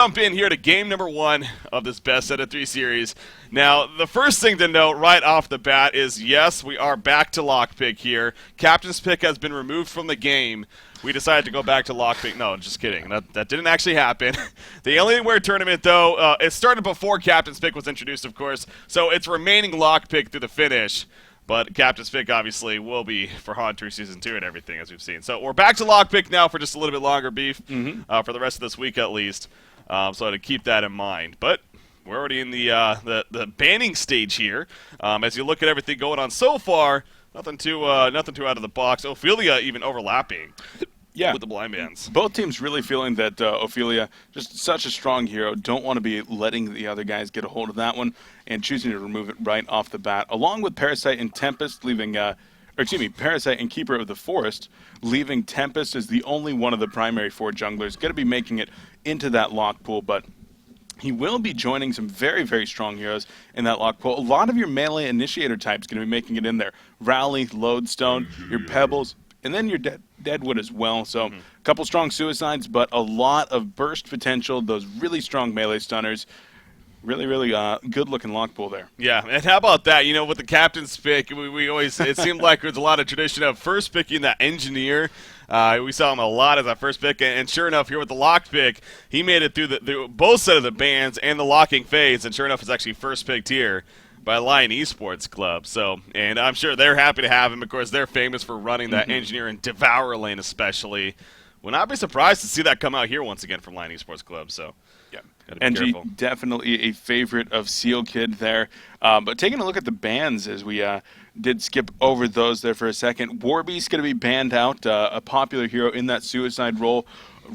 Jump in here to game number 1 of this best out of 3 series. Now, the first thing to note right off the bat is, yes, we are back to lockpick here. Captain's pick has been removed from the game. We decided to go back to lockpick. No, just kidding. That didn't actually happen. The Alienware tournament, though, it started before Captain's pick was introduced, of course, so it's remaining lockpick through the finish. But Captain's pick, obviously, will be for Haunter Season 2 and everything, as we've seen. So we're back to lockpick now for just a little bit longer, Beef, for the rest of this week at least. So to keep that in mind. But we're already in the banning stage here. As you look at everything going on so far, nothing too out of the box. Ophelia even overlapping. Yeah, with the blind bands. Both teams really feeling that Ophelia, just such a strong hero, don't want to be letting the other guys get a hold of that one and choosing to remove it right off the bat. Along with Parasite and Tempest leaving, Parasite and Keeper of the Forest, leaving Tempest as the only one of the primary 4 junglers. Going to be making it into that lock pool, but he will be joining some very, very strong heroes in that lock pool. A lot of your melee initiator types going to be making it in there. Rally, Lodestone, your Pebbles, and then your Deadwood as well. So a couple strong suicides, but a lot of burst potential, those really strong melee stunners. Really, really good-looking lock pool there. Yeah, and how about that? You know, with the captain's pick, we always, it seemed like there's a lot of tradition of first picking that engineer. We saw him a lot as that first pick, and sure enough, here with the locked pick, he made it through both set of the bans and the locking phase, and sure enough, it's actually first picked here by Lion Esports Club. So, and I'm sure they're happy to have him. Of course, they're famous for running that engineer and Devourer lane especially. Would not be surprised to see that come out here once again from Lion Esports Club, so... Yeah, NG definitely a favorite of Seal Kid there. But taking a look at the bans as we did skip over those there for a second. Warbeast going to be banned out, a popular hero in that suicide role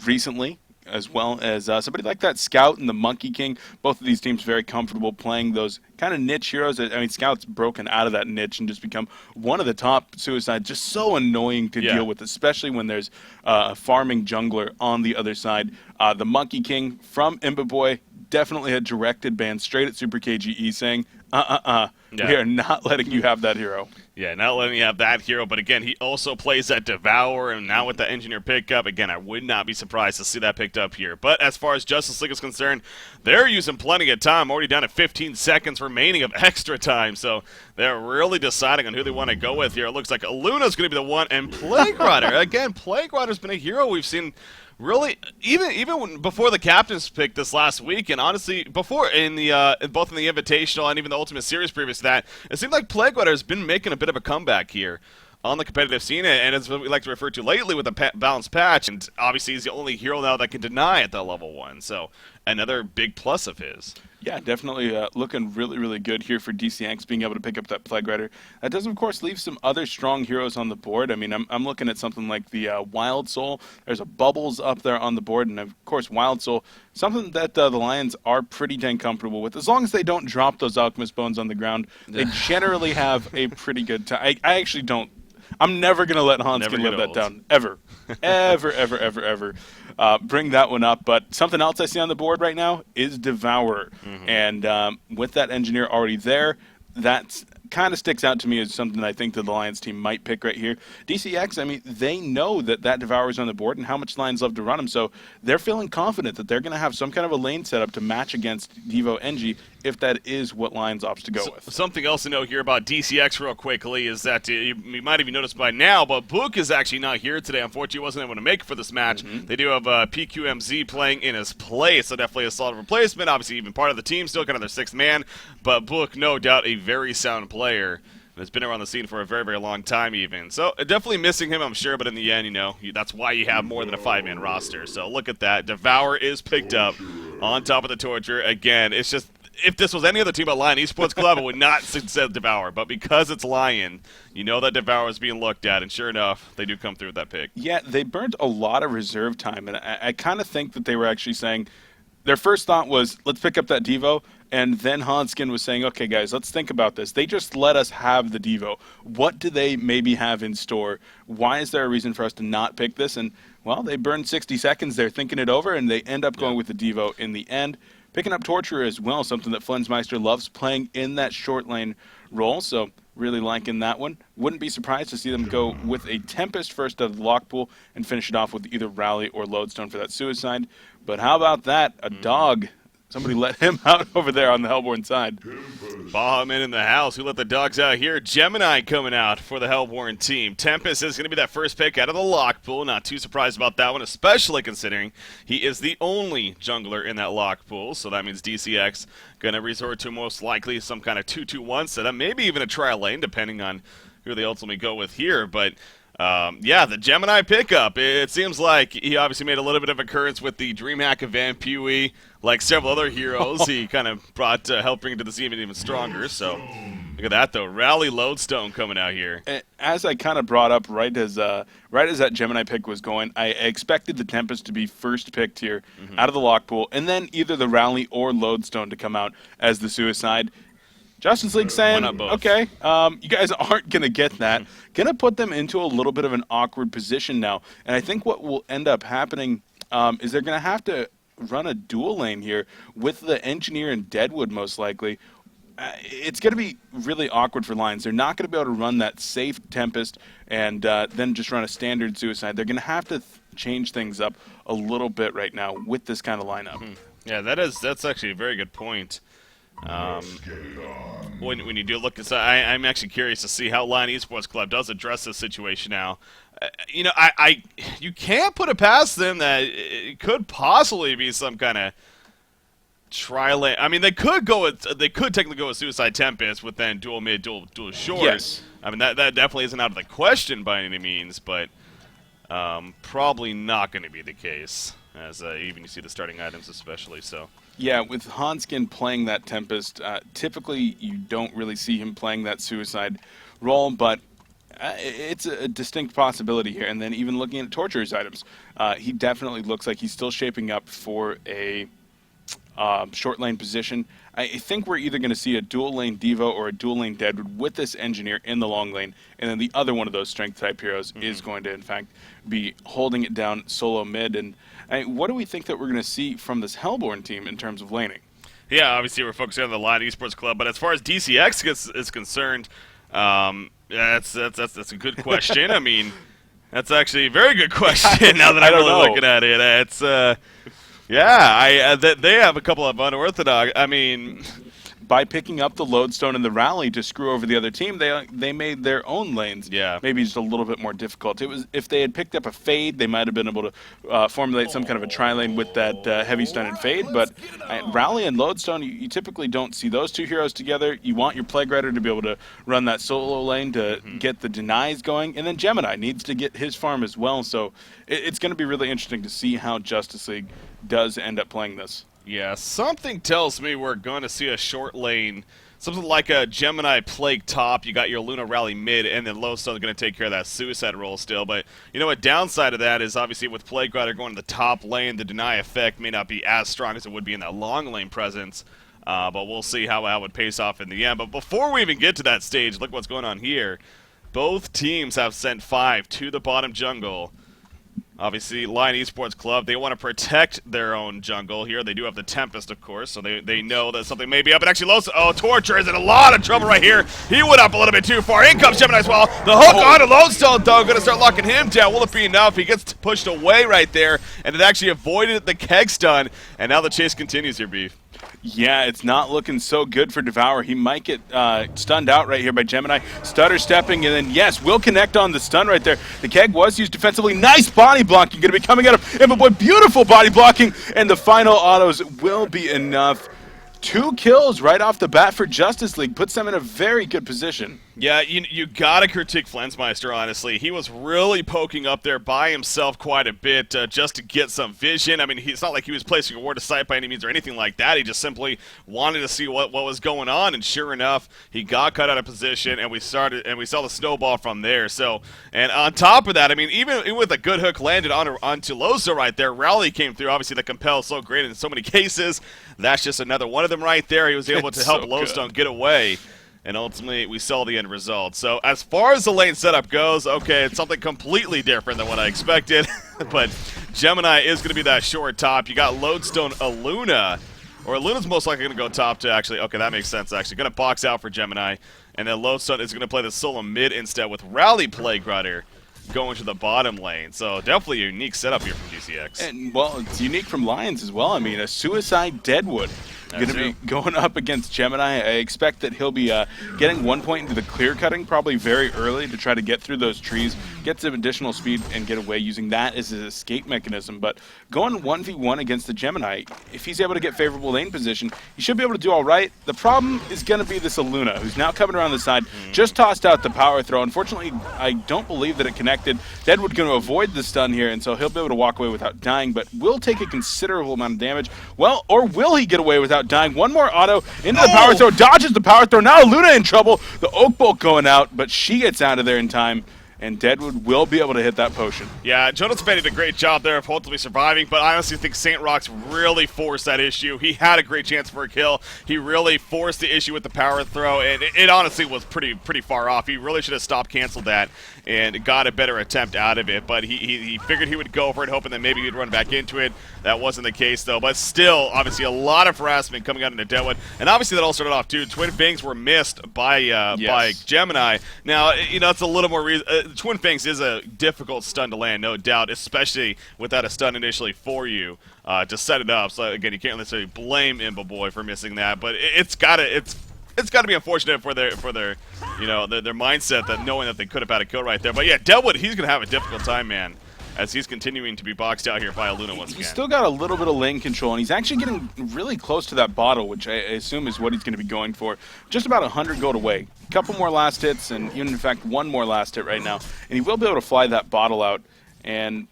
recently, as well as somebody like that Scout and the Monkey King. Both of these teams very comfortable playing those kind of niche heroes. I mean, Scout's broken out of that niche and just become one of the top suicides. Just so annoying to deal with, especially when there's a farming jungler on the other side. The Monkey King from Imba Boy definitely had directed ban straight at Super KGE saying, we are not letting you have that hero. Yeah, not letting you have that hero, but again, he also plays that Devour, and now with the Engineer pickup, again, I would not be surprised to see that picked up here. But as far as Justice League is concerned, they're using plenty of time, already down to 15 seconds remaining of extra time, so they're really deciding on who they want to go with here. It looks like Luna's going to be the one, and Plague Rider. Again, Plague Rider's been a hero we've seen really, even before the captain's pick this last week, and honestly, before in the both in the Invitational and even the Ultimate Series previous to that, it seemed like Plague Rider has been making a bit of a comeback here on the competitive scene, and as we like to refer to lately with a balanced patch, and obviously he's the only hero now that can deny at that level 1, so another big plus of his. Yeah, definitely looking really, really good here for DCX being able to pick up that Plague Rider. That does, of course, leave some other strong heroes on the board. I mean, I'm looking at something like the Wild Soul. There's a Bubbles up there on the board, and of course, Wild Soul, something that the Lions are pretty dang comfortable with. As long as they don't drop those Alchemist Bones on the ground, they generally have a pretty good time. I actually don't. I'm never going to let Hanskin live that down. Ever. ever. Bring that one up. But something else I see on the board right now is Devourer. And with that Engineer already there, that's kind of sticks out to me as something I think that the Lions team might pick right here. DCX, I mean, they know that Devourer is on the board and how much Lions love to run him, so they're feeling confident that they're going to have some kind of a lane setup to match against Devo Engie if that is what Lions opts to go with. Something else to know here about DCX real quickly is that you might have noticed by now, but Book is actually not here today. Unfortunately, he wasn't able to make it for this match. They do have PQMZ playing in his place, so definitely a solid replacement. Obviously, even part of the team, still kind of their 6th man, but Book, no doubt, a very sound player and has been around the scene for a very, very long time even. So definitely missing him, I'm sure, but in the end, you know, that's why you have more than a 5-man roster. So look at that. Devour is picked up on top of the Torture. Again, it's just, if this was any other team but Lion Esports Club, it would not said Devour. But because it's Lion, you know that Devour is being looked at, and sure enough, they do come through with that pick. Yeah, they burnt a lot of reserve time, and I kind of think that they were actually saying, their first thought was, let's pick up that Devo, and then Hanskin was saying, okay, guys, let's think about this. They just let us have the Devo. What do they maybe have in store? Why is there a reason for us to not pick this? And well, they burn 60 seconds. They're thinking it over, and they end up going with the Devo in the end. Picking up Torture as well, something that Flensmeister loves playing in that short lane role, so really liking that one. Wouldn't be surprised to see them go with a Tempest first out of the lock pool and finish it off with either Rally or Lodestone for that suicide. But how about that? A dog. Somebody let him out over there on the Hellborn side. Bahamut in the house. Who let the dogs out here? Gemini coming out for the Hellborn team. Tempest is going to be that first pick out of the lock pool. Not too surprised about that one, especially considering he is the only jungler in that lock pool. So that means DCX going to resort to most likely some kind of 2-2-1 setup, maybe even a trial lane, depending on who they ultimately go with here. But yeah, the Gemini pickup. It seems like he obviously made a little bit of occurrence with the DreamHack event, Pewee. Like several other heroes, he kind of brought help bring to the team even stronger. So look at that, though. Rally Lodestone coming out here. As I kind of brought up right as that Gemini pick was going, I expected the Tempest to be first picked here out of the lock pool, and then either the Rally or Lodestone to come out as the suicide. Justice League saying, okay, you guys aren't going to get that. Going to put them into a little bit of an awkward position now. And I think what will end up happening is they're going to have to run a dual lane here with the Engineer and Deadwood most likely. It's going to be really awkward for Lions. They're not going to be able to run that safe Tempest and then just run a standard suicide. They're going to have to change things up a little bit right now with this kind of lineup. Yeah, that's actually a very good point. When you do look at, I'm actually curious to see how Lion Esports Club does address this situation now. You know, you can't put it past them that it could possibly be some kind of trial. I mean, they could technically go with Suicide Tempest with then dual mid, dual short. Yes. I mean that definitely isn't out of the question by any means, but probably not going to be the case. As even you see the starting items especially so. Yeah, with Hanskin playing that Tempest, typically you don't really see him playing that suicide role, but it's a distinct possibility here. And then even looking at Torture's items, he definitely looks like he's still shaping up for a short lane position. I think we're either going to see a dual lane Devo or a dual lane Deadwood with this Engineer in the long lane, and then the other one of those strength type heroes is going to in fact be holding it down solo mid. And what do we think that we're going to see from this Hellborn team in terms of laning? Yeah, obviously we're focusing on the Lion Esports Club, but as far as DCX is concerned, that's a good question. I mean, that's actually a very good question now that I'm really looking at it. It's they have a couple of unorthodox. I mean, by picking up the Lodestone and the Rally to screw over the other team, they made their own lanes. Yeah. Maybe just a little bit more difficult. It was if they had picked up a Fade, they might have been able to formulate some kind of a tri-lane with that heavy stun and Fade. But Rally and Lodestone, you typically don't see those two heroes together. You want your Plague Rider to be able to run that solo lane to get the denies going, and then Gemini needs to get his farm as well. So it's going to be really interesting to see how Justice League does end up playing this. Yeah, something tells me we're going to see a short lane, something like a Gemini Plague top. You got your Luna Rally mid, and then Lodestone's going to take care of that suicide role still. But you know what? Downside of that is obviously with Plague Rider going to the top lane, the deny effect may not be as strong as it would be in that long lane presence. But we'll see how it pays off in the end. But before we even get to that stage, look what's going on here. Both teams have sent 5 to the bottom jungle. Obviously, Lion Esports Club, they want to protect their own jungle here. They do have the Tempest, of course, so they know that something may be up. And actually, Torture is in a lot of trouble right here. He went up a little bit too far. In comes Gemini as well. The hook onto Lodestone, though, going to start locking him down. Will it be enough? He gets pushed away right there, and it actually avoided the keg stun. And now the chase continues here, Beef. Yeah, it's not looking so good for Devour. He might get stunned out right here by Gemini. Stutter stepping, and then, yes, will connect on the stun right there. The keg was used defensively. Nice body blocking. Going to be coming at him. And, boy, beautiful body blocking. And the final autos will be enough. 2 kills right off the bat for Justice League. Puts them in a very good position. Yeah, you gotta critique Flensmeister, honestly. He was really poking up there by himself quite a bit just to get some vision. I mean, it's not like he was placing a ward of sight by any means or anything like that. He just simply wanted to see what was going on, and sure enough, he got cut out of position, and we saw the snowball from there. So, and on top of that, I mean, even with a good hook landed onto Loso right there, Rally came through. Obviously, the compel is so great in so many cases. That's just another one of them right there. He was able to help Lodestone get away. And ultimately, we saw the end result. So as far as the lane setup goes, okay, it's something completely different than what I expected. but Gemini is going to be that short top. You got Lodestone Aluna, or Aluna's most likely going to go top to actually. Okay, that makes sense, actually. Going to box out for Gemini, and then Lodestone is going to play the solo mid instead with Rally Plague Rider going to the bottom lane. So definitely a unique setup here from DCX. And, well, it's unique from Lions as well. I mean, a Suicide Deadwood going to be going up against Gemini. I expect that he'll be getting 1 point into the clear cutting probably very early to try to get through those trees, get some additional speed, and get away using that as his escape mechanism. But going 1v1 against the Gemini, if he's able to get favorable lane position, he should be able to do all right. The problem is going to be this Aluna, who's now coming around the side, just tossed out the power throw. Unfortunately, I don't believe that it connected. Deadwood going to avoid the stun here, and so he'll be able to walk away without dying, but will take a considerable amount of damage. Well, or will he get away without dying? One more auto into the power throw, dodges the power throw. Now Luna in trouble. The Oak Bolt going out, but she gets out of there in time, and Deadwood will be able to hit that potion. Yeah, Jonas Fan did a great job there of hopefully surviving, but I honestly think St. Rox really forced that issue. He had a great chance for a kill. He really forced the issue with the power throw, and it honestly was pretty far off. He really should have stopped, canceled that, and got a better attempt out of it, but he figured he would go for it, hoping that maybe he'd run back into it. That wasn't the case, though, but still, obviously, a lot of harassment coming out into Deadwood, and obviously that all started off, too. Twin Fangs were missed by Gemini. Now, you know, it's a little more Twin Fangs is a difficult stun to land, no doubt, especially without a stun initially for you to set it up. So, again, you can't necessarily blame Imba Boy for missing that, but it's got to be unfortunate for their you know, their mindset, that knowing that they could have had a kill right there. But yeah, Deadwood, he's gonna have a difficult time, man, as he's continuing to be boxed out here by Aluna once again. He's still got a little bit of lane control, and he's actually getting really close to that bottle, which I assume is what he's going to be going for. Just about 100 gold away. A couple more last hits, and even, in fact, one more last hit right now. And he will be able to fly that bottle out, and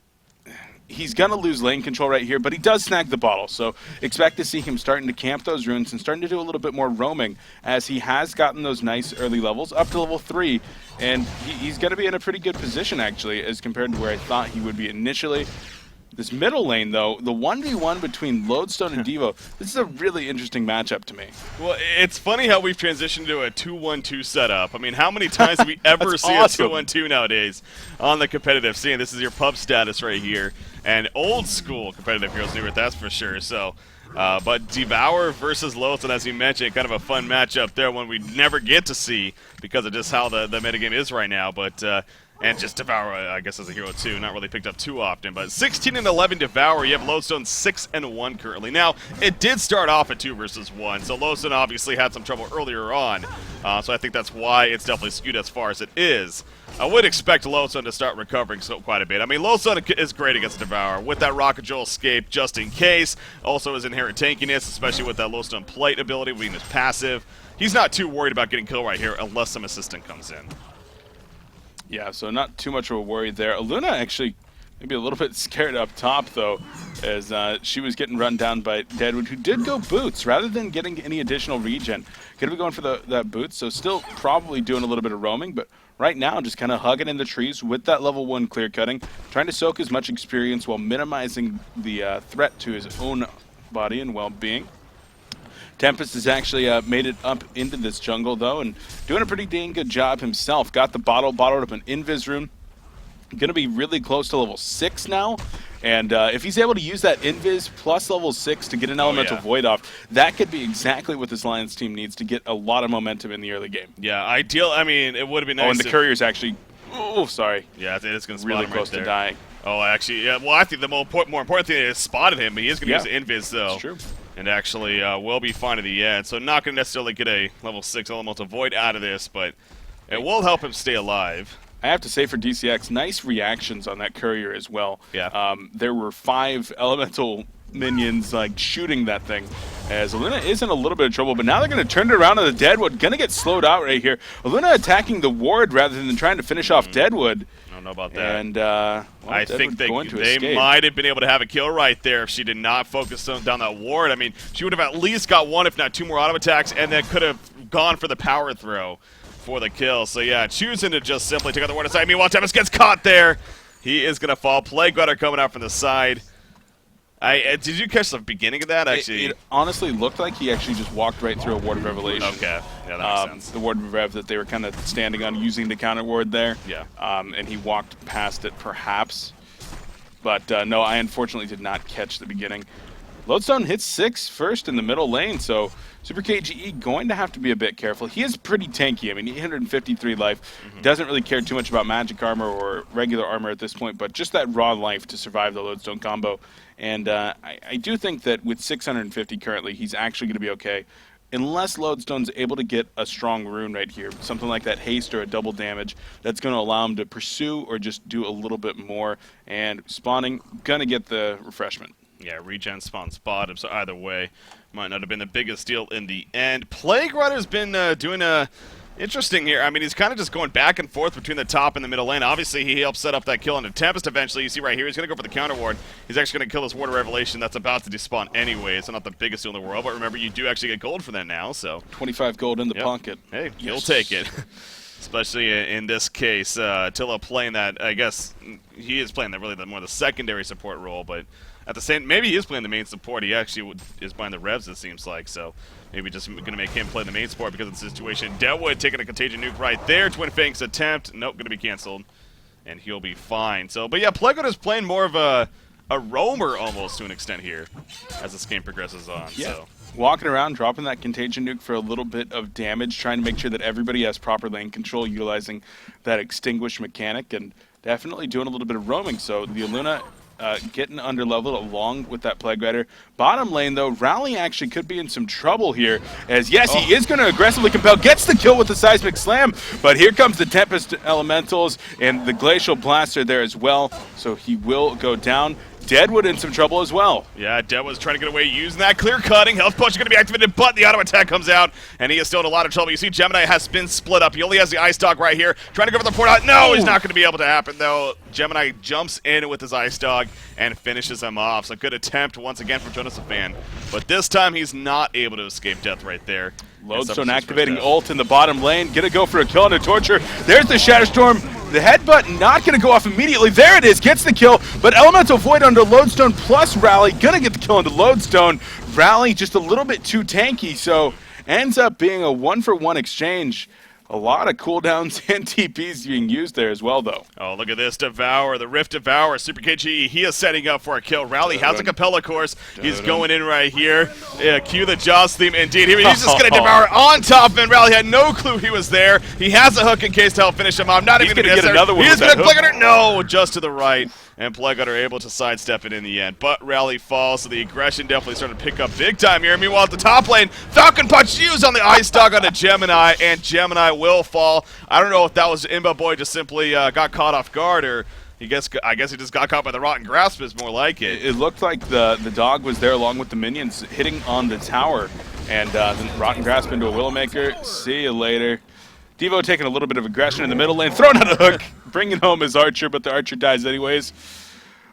he's going to lose lane control right here, but he does snag the bottle. So expect to see him starting to camp those runes and starting to do a little bit more roaming, as he has gotten those nice early levels up to level 3. And he's going to be in a pretty good position, actually, as compared to where I thought he would be initially. This middle lane, though, the 1v1 between Lodestone and Devo, this is a really interesting matchup to me. Well, it's funny how we've transitioned to a 2-1-2 setup. I mean, how many times do we ever see awesome. a 2-1-2 nowadays on the competitive scene? This is your pub status right here. And old school competitive heroes knew it, that's for sure. So, but Devour versus Lodestone, as you mentioned, kind of a fun matchup there, one we never get to see because of just how the metagame is right now. But and just Devour, I guess, as a hero too, not really picked up too often. But 16 and 11 Devour, you have Lodestone 6 and 1 currently. Now, it did start off at 2 versus 1, so Lodestone obviously had some trouble earlier on. So I think that's why it's definitely skewed as far as it is. I would expect Lodestone to start recovering quite a bit. I mean, Lodestone is great against Devour with that Rocket Joel escape just in case. Also his inherent tankiness, especially with that Lodestone Plate ability being his passive. He's not too worried about getting killed right here unless some assistant comes in. Yeah, so not too much of a worry there. Aluna actually maybe a little bit scared up top, though, as she was getting run down by Deadwood, who did go boots rather than getting any additional regen. Going to be going for that boots, so still probably doing a little bit of roaming, but right now just kind of hugging in the trees with that level 1 clear cutting, trying to soak as much experience while minimizing the threat to his own body and well-being. Tempest has actually made it up into this jungle, though, and doing a pretty dang good job himself. Got the bottled up an invis room. Going to be really close to level 6 now. And if he's able to use that invis plus level 6 to get an elemental void off, that could be exactly what this Lions team needs to get a lot of momentum in the early game. Yeah, ideal. I mean, it would have been nice. Oh, and the courier's actually... Oh, sorry. Yeah, it's going to really close to dying. Oh, actually, yeah. Well, I think the more important thing is spotted him, but he is going to use the invis, though. That's true. And actually will be fine at the end. So not going to necessarily get a level 6 elemental void out of this, but it will help him stay alive. I have to say for DCX, nice reactions on that courier as well. Yeah. There were 5 elemental minions like shooting that thing, as Aluna is in a little bit of trouble, but now they're going to turn it around on the Deadwood. Going to get slowed out right here. Aluna attacking the ward rather than trying to finish off Deadwood. I don't know about that. And well, I think they might have been able to have a kill right there if she did not focus down that ward. I mean, she would have at least got 1, if not 2 more auto attacks, and then could have gone for the power throw for the kill. So yeah, choosing to just simply take out the ward aside. Meanwhile, Tempest gets caught there. He is going to fall. Plague Rider coming out from the side. Did you catch the beginning of that? Actually, it honestly looked like he actually just walked right through a Ward of Revelation. Okay, yeah, that makes sense. The Ward of Rev that they were kind of standing on, using the counter ward there. Yeah. And he walked past it, perhaps. But no, I unfortunately did not catch the beginning. Lodestone hits 6 first in the middle lane, so Super KGE going to have to be a bit careful. He is pretty tanky. I mean, 853 life. Doesn't really care too much about magic armor or regular armor at this point, but just that raw life to survive the Lodestone combo. And I do think that with 650 currently, he's actually going to be okay. Unless Lodestone's able to get a strong rune right here, something like that haste or a double damage, that's going to allow him to pursue or just do a little bit more. And spawning, going to get the refreshment. Yeah, regen spawns bottom, so either way, might not have been the biggest deal in the end. Plague Rider's been doing interesting here. I mean, he's kind of just going back and forth between the top and the middle lane. Obviously, he helped set up that kill on the Tempest eventually. You see right here, he's going to go for the counter ward. He's actually going to kill this Ward of Revelation that's about to despawn anyway. It's not the biggest deal in the world, but remember, you do actually get gold for that now, so. 25 gold in the pocket. Hey, you'll take it. Especially in this case, Attila playing that, I guess, he is playing that really more the secondary support role, but at the same, maybe he is playing the main support. He actually is buying the revs, it seems like, so maybe just going to make him play the main support because of the situation. Deadwood taking a Contagion nuke right there. Twin Fang's attempt, nope, going to be canceled, and he'll be fine. So, but yeah, Plague is playing more of a roamer almost to an extent here as this game progresses on. Yeah. So. Walking around, dropping that Contagion nuke for a little bit of damage, trying to make sure that everybody has proper lane control, utilizing that extinguish mechanic, and definitely doing a little bit of roaming. So the Aluna getting under-leveled along with that Plague Rider. Bottom lane, though, Rally actually could be in some trouble here, as yes, he is going to aggressively compel, gets the kill with the Seismic Slam, but here comes the Tempest Elementals and the Glacial Blaster there as well, so he will go down. Deadwood in some trouble as well. Yeah, Deadwood's trying to get away using that clear cutting. Health Punch is going to be activated, but the auto attack comes out, and he is still in a lot of trouble. You see Gemini has been split up. He only has the Ice Dog right here. Trying to go for the port out. No, he's not going to be able to happen, though. Gemini jumps in with his Ice Dog and finishes him off. So good attempt once again from Jonasafan. But this time he's not able to escape death right there. Lodestone activating ult in the bottom lane. Gonna go for a kill and a torture. There's the Shatterstorm. The headbutt not gonna go off immediately. There it is, gets the kill. But Elemental Void under Lodestone plus Rally. Gonna get the kill into Lodestone. Rally just a little bit too tanky, so ends up being a 1-for-1 exchange. A lot of cooldowns and TPs being used there as well, though. Oh, look at this. Devour, the Rift Devour, Super KGE. He is setting up for a kill. Rally has a Capella course. He's going in right here. Cue the Jaws theme. Indeed, he's just going to devour on top of him. Rally had no clue he was there. He has a hook in case to help finish him off. Not even going to get another one. He's going to click on her. No, just to the right. And Plague are able to sidestep it in the end. But Rally falls, so the aggression definitely started to pick up big time here. Meanwhile, at the top lane, Falcon Punch used on the Ice Dog onto Gemini, and Gemini will fall. I don't know if that was Imba Boy just simply got caught off guard, or I guess he just got caught by the Rotten Grasp is more like it. It looked like the dog was there along with the minions hitting on the tower, and then Rotten Grasp into a Willowmaker. See you later. Devo taking a little bit of aggression in the middle lane, throwing out a hook, bringing home his Archer, but the Archer dies anyways.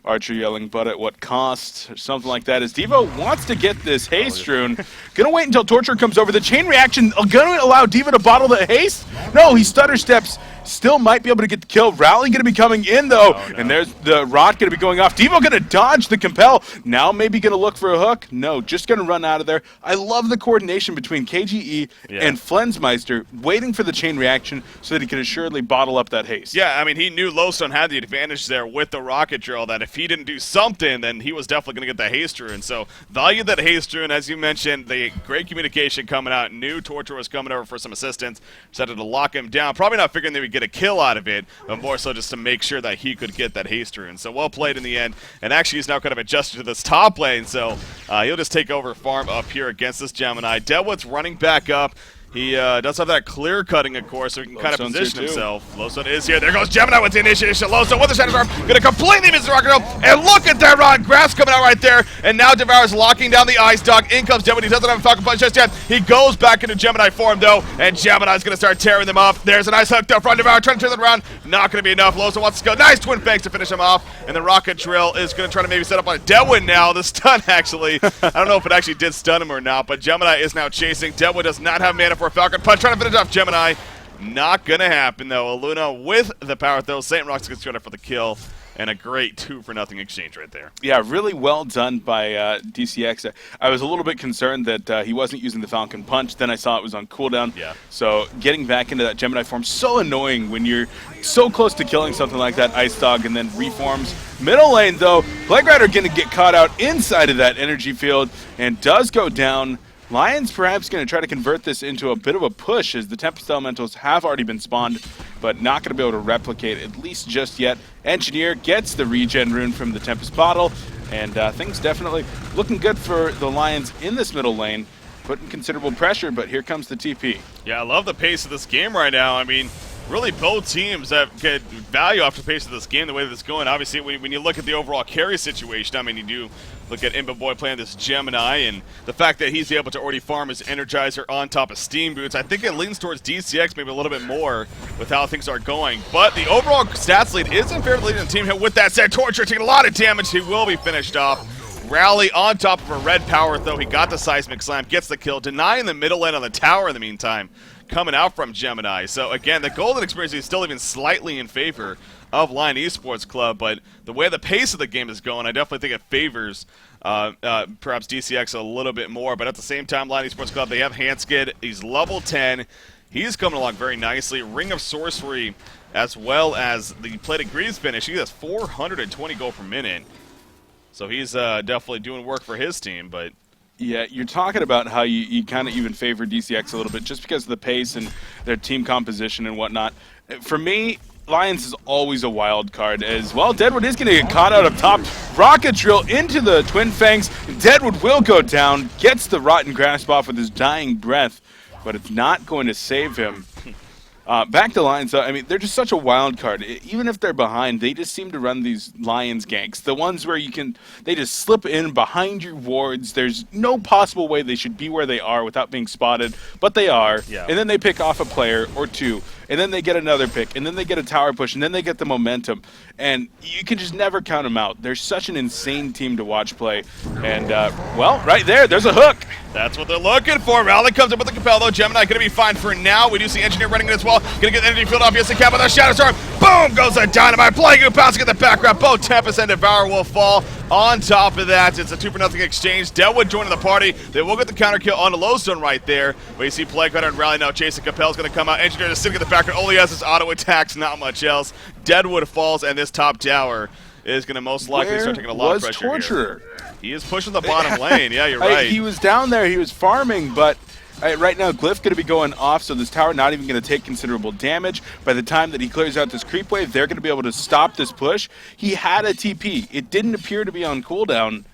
Archer yelling, but at what cost, or something like that, as Devo wants to get this haste rune. Gonna wait until Torture comes over. The chain reaction gonna allow Devo to bottle the haste? No, he stutter steps. Still might be able to get the kill. Rally gonna be coming in though, and there's the Rot gonna be going off. Devo gonna dodge the compel. Now maybe gonna look for a hook. No, just gonna run out of there. I love the coordination between KGE and Flensmeister, waiting for the chain reaction so that he can assuredly bottle up that haste. Yeah, I mean, he knew Lodestone had the advantage there with the rocket drill, that if he didn't do something, then he was definitely going to get the haste rune. So, value that haste rune, as you mentioned, the great communication coming out, knew Torture was coming over for some assistance, decided to lock him down, probably not figuring they would get a kill out of it, but more so just to make sure that he could get that haste rune. So, well played in the end, and actually he's now kind of adjusted to this top lane, so he'll just take over farm up here against this Gemini. Deadwood's running back up. He does have that clear cutting, of course, so he can kind of position himself. Lodestone is here. There goes Gemini with the initiation. Lodestone with the Shattered Arm. Going to completely miss the rocket drill. And look at that Ron Grass coming out right there. And now Devour's locking down the Ice Dog. In comes Gemini. He doesn't have a Falcon Punch just yet. He goes back into Gemini form, though. And Gemini's going to start tearing them up. There's a nice hook up front. Devour trying to turn it around. Not going to be enough. Lodestone wants to go. Nice Twin Fangs to finish him off. And the rocket drill is going to try to maybe set up on a Deadwood now. The stun, actually. I don't know if it actually did stun him or not, but Gemini is now chasing. Deadwood does not have mana for a Falcon Punch. Trying to finish off Gemini. Not gonna happen though. Aluna with the power throw. Saint Rocks gets going for the kill. and a great 2-for-0 exchange right there. Yeah, really well done by DCX. I was a little bit concerned that he wasn't using the Falcon Punch. Then I saw it was on cooldown. Yeah. So getting back into that Gemini form, so annoying when you're so close to killing something like that Ice Dog and then reforms. Middle lane, though, Plague Rider going to get caught out inside of that energy field and does go down. Lions perhaps going to try to convert this into a bit of a push as the Tempest Elementals have already been spawned, but not going to be able to replicate at least just yet. Engineer gets the regen rune from the Tempest bottle, and things definitely looking good for the Lions in this middle lane, putting considerable pressure, but here comes the TP. Yeah, I love the pace of this game right now. I mean, really both teams have get value off the pace of this game, the way that it's going. Obviously, when you look at the overall carry situation, I mean, you do look at Imba Boy playing this Gemini, and the fact that he's able to already farm his Energizer on top of Steam Boots, I think it leans towards DCX maybe a little bit more with how things are going. But the overall stats lead is in favor of the leading team. With that said, Torture taking a lot of damage. He will be finished off. Rally on top of a red power, though. He got the Seismic Slam, gets the kill, denying the middle lane on the tower in the meantime, coming out from Gemini. So again, the golden experience is still even slightly in favor of Lion Esports Club, but the way the pace of the game is going, I definitely think it favors perhaps DCX a little bit more. But at the same time, Lion Esports Club, they have Handskid. He's level 10. He's coming along very nicely. Ring of Sorcery, as well as the Plated Greaves finish. He has 420 gold per minute. So he's definitely doing work for his team, but... Yeah, you're talking about how you kind of even favor DCX a little bit just because of the pace and their team composition and whatnot. For me, Lions is always a wild card as well. Deadwood is going to get caught out up top. Rocket Drill into the Twin Fangs. Deadwood will go down, gets the Rotten Grasp off with his dying breath, but it's not going to save him. Back to Lions, though, I mean, they're just such a wild card. Even if they're behind, they just seem to run these Lions ganks. The ones where they just slip in behind your wards. There's no possible way they should be where they are without being spotted, but they are. Yeah. And then they pick off a player or two, and then they get another pick, and then they get a tower push, and then they get the momentum. And you can just never count them out. They're such an insane team to watch play. And, well, right there's a hook. That's what they're looking for. Rally comes up with the Compel, though. Gemini going to be fine for now. We do see Engineer running it as well. Going to get the energy field off. Yes, the cap with a Shadow Storm. Boom! Goes the Dynamite. Plague Goop pouncing at the background. Both Tempest and Devour will fall. On top of that, it's a 2-for-0 exchange. Deadwood joining the party. They will get the counter kill on the Lowstone right there. But you see Plague Rider and Rally now chasing. Compel's going to come out. Engineer just sitting at the background. All he has is auto attacks, not much else. Deadwood falls, and this top tower is going to most likely start taking a lot of pressure Torturer? here. He is pushing the bottom lane. Yeah, you're right. He was down there. He was farming, but right now Glyph going to be going off, so this tower not even going to take considerable damage. By the time that he clears out this creep wave, they're going to be able to stop this push. He had a TP. It didn't appear to be on cooldown.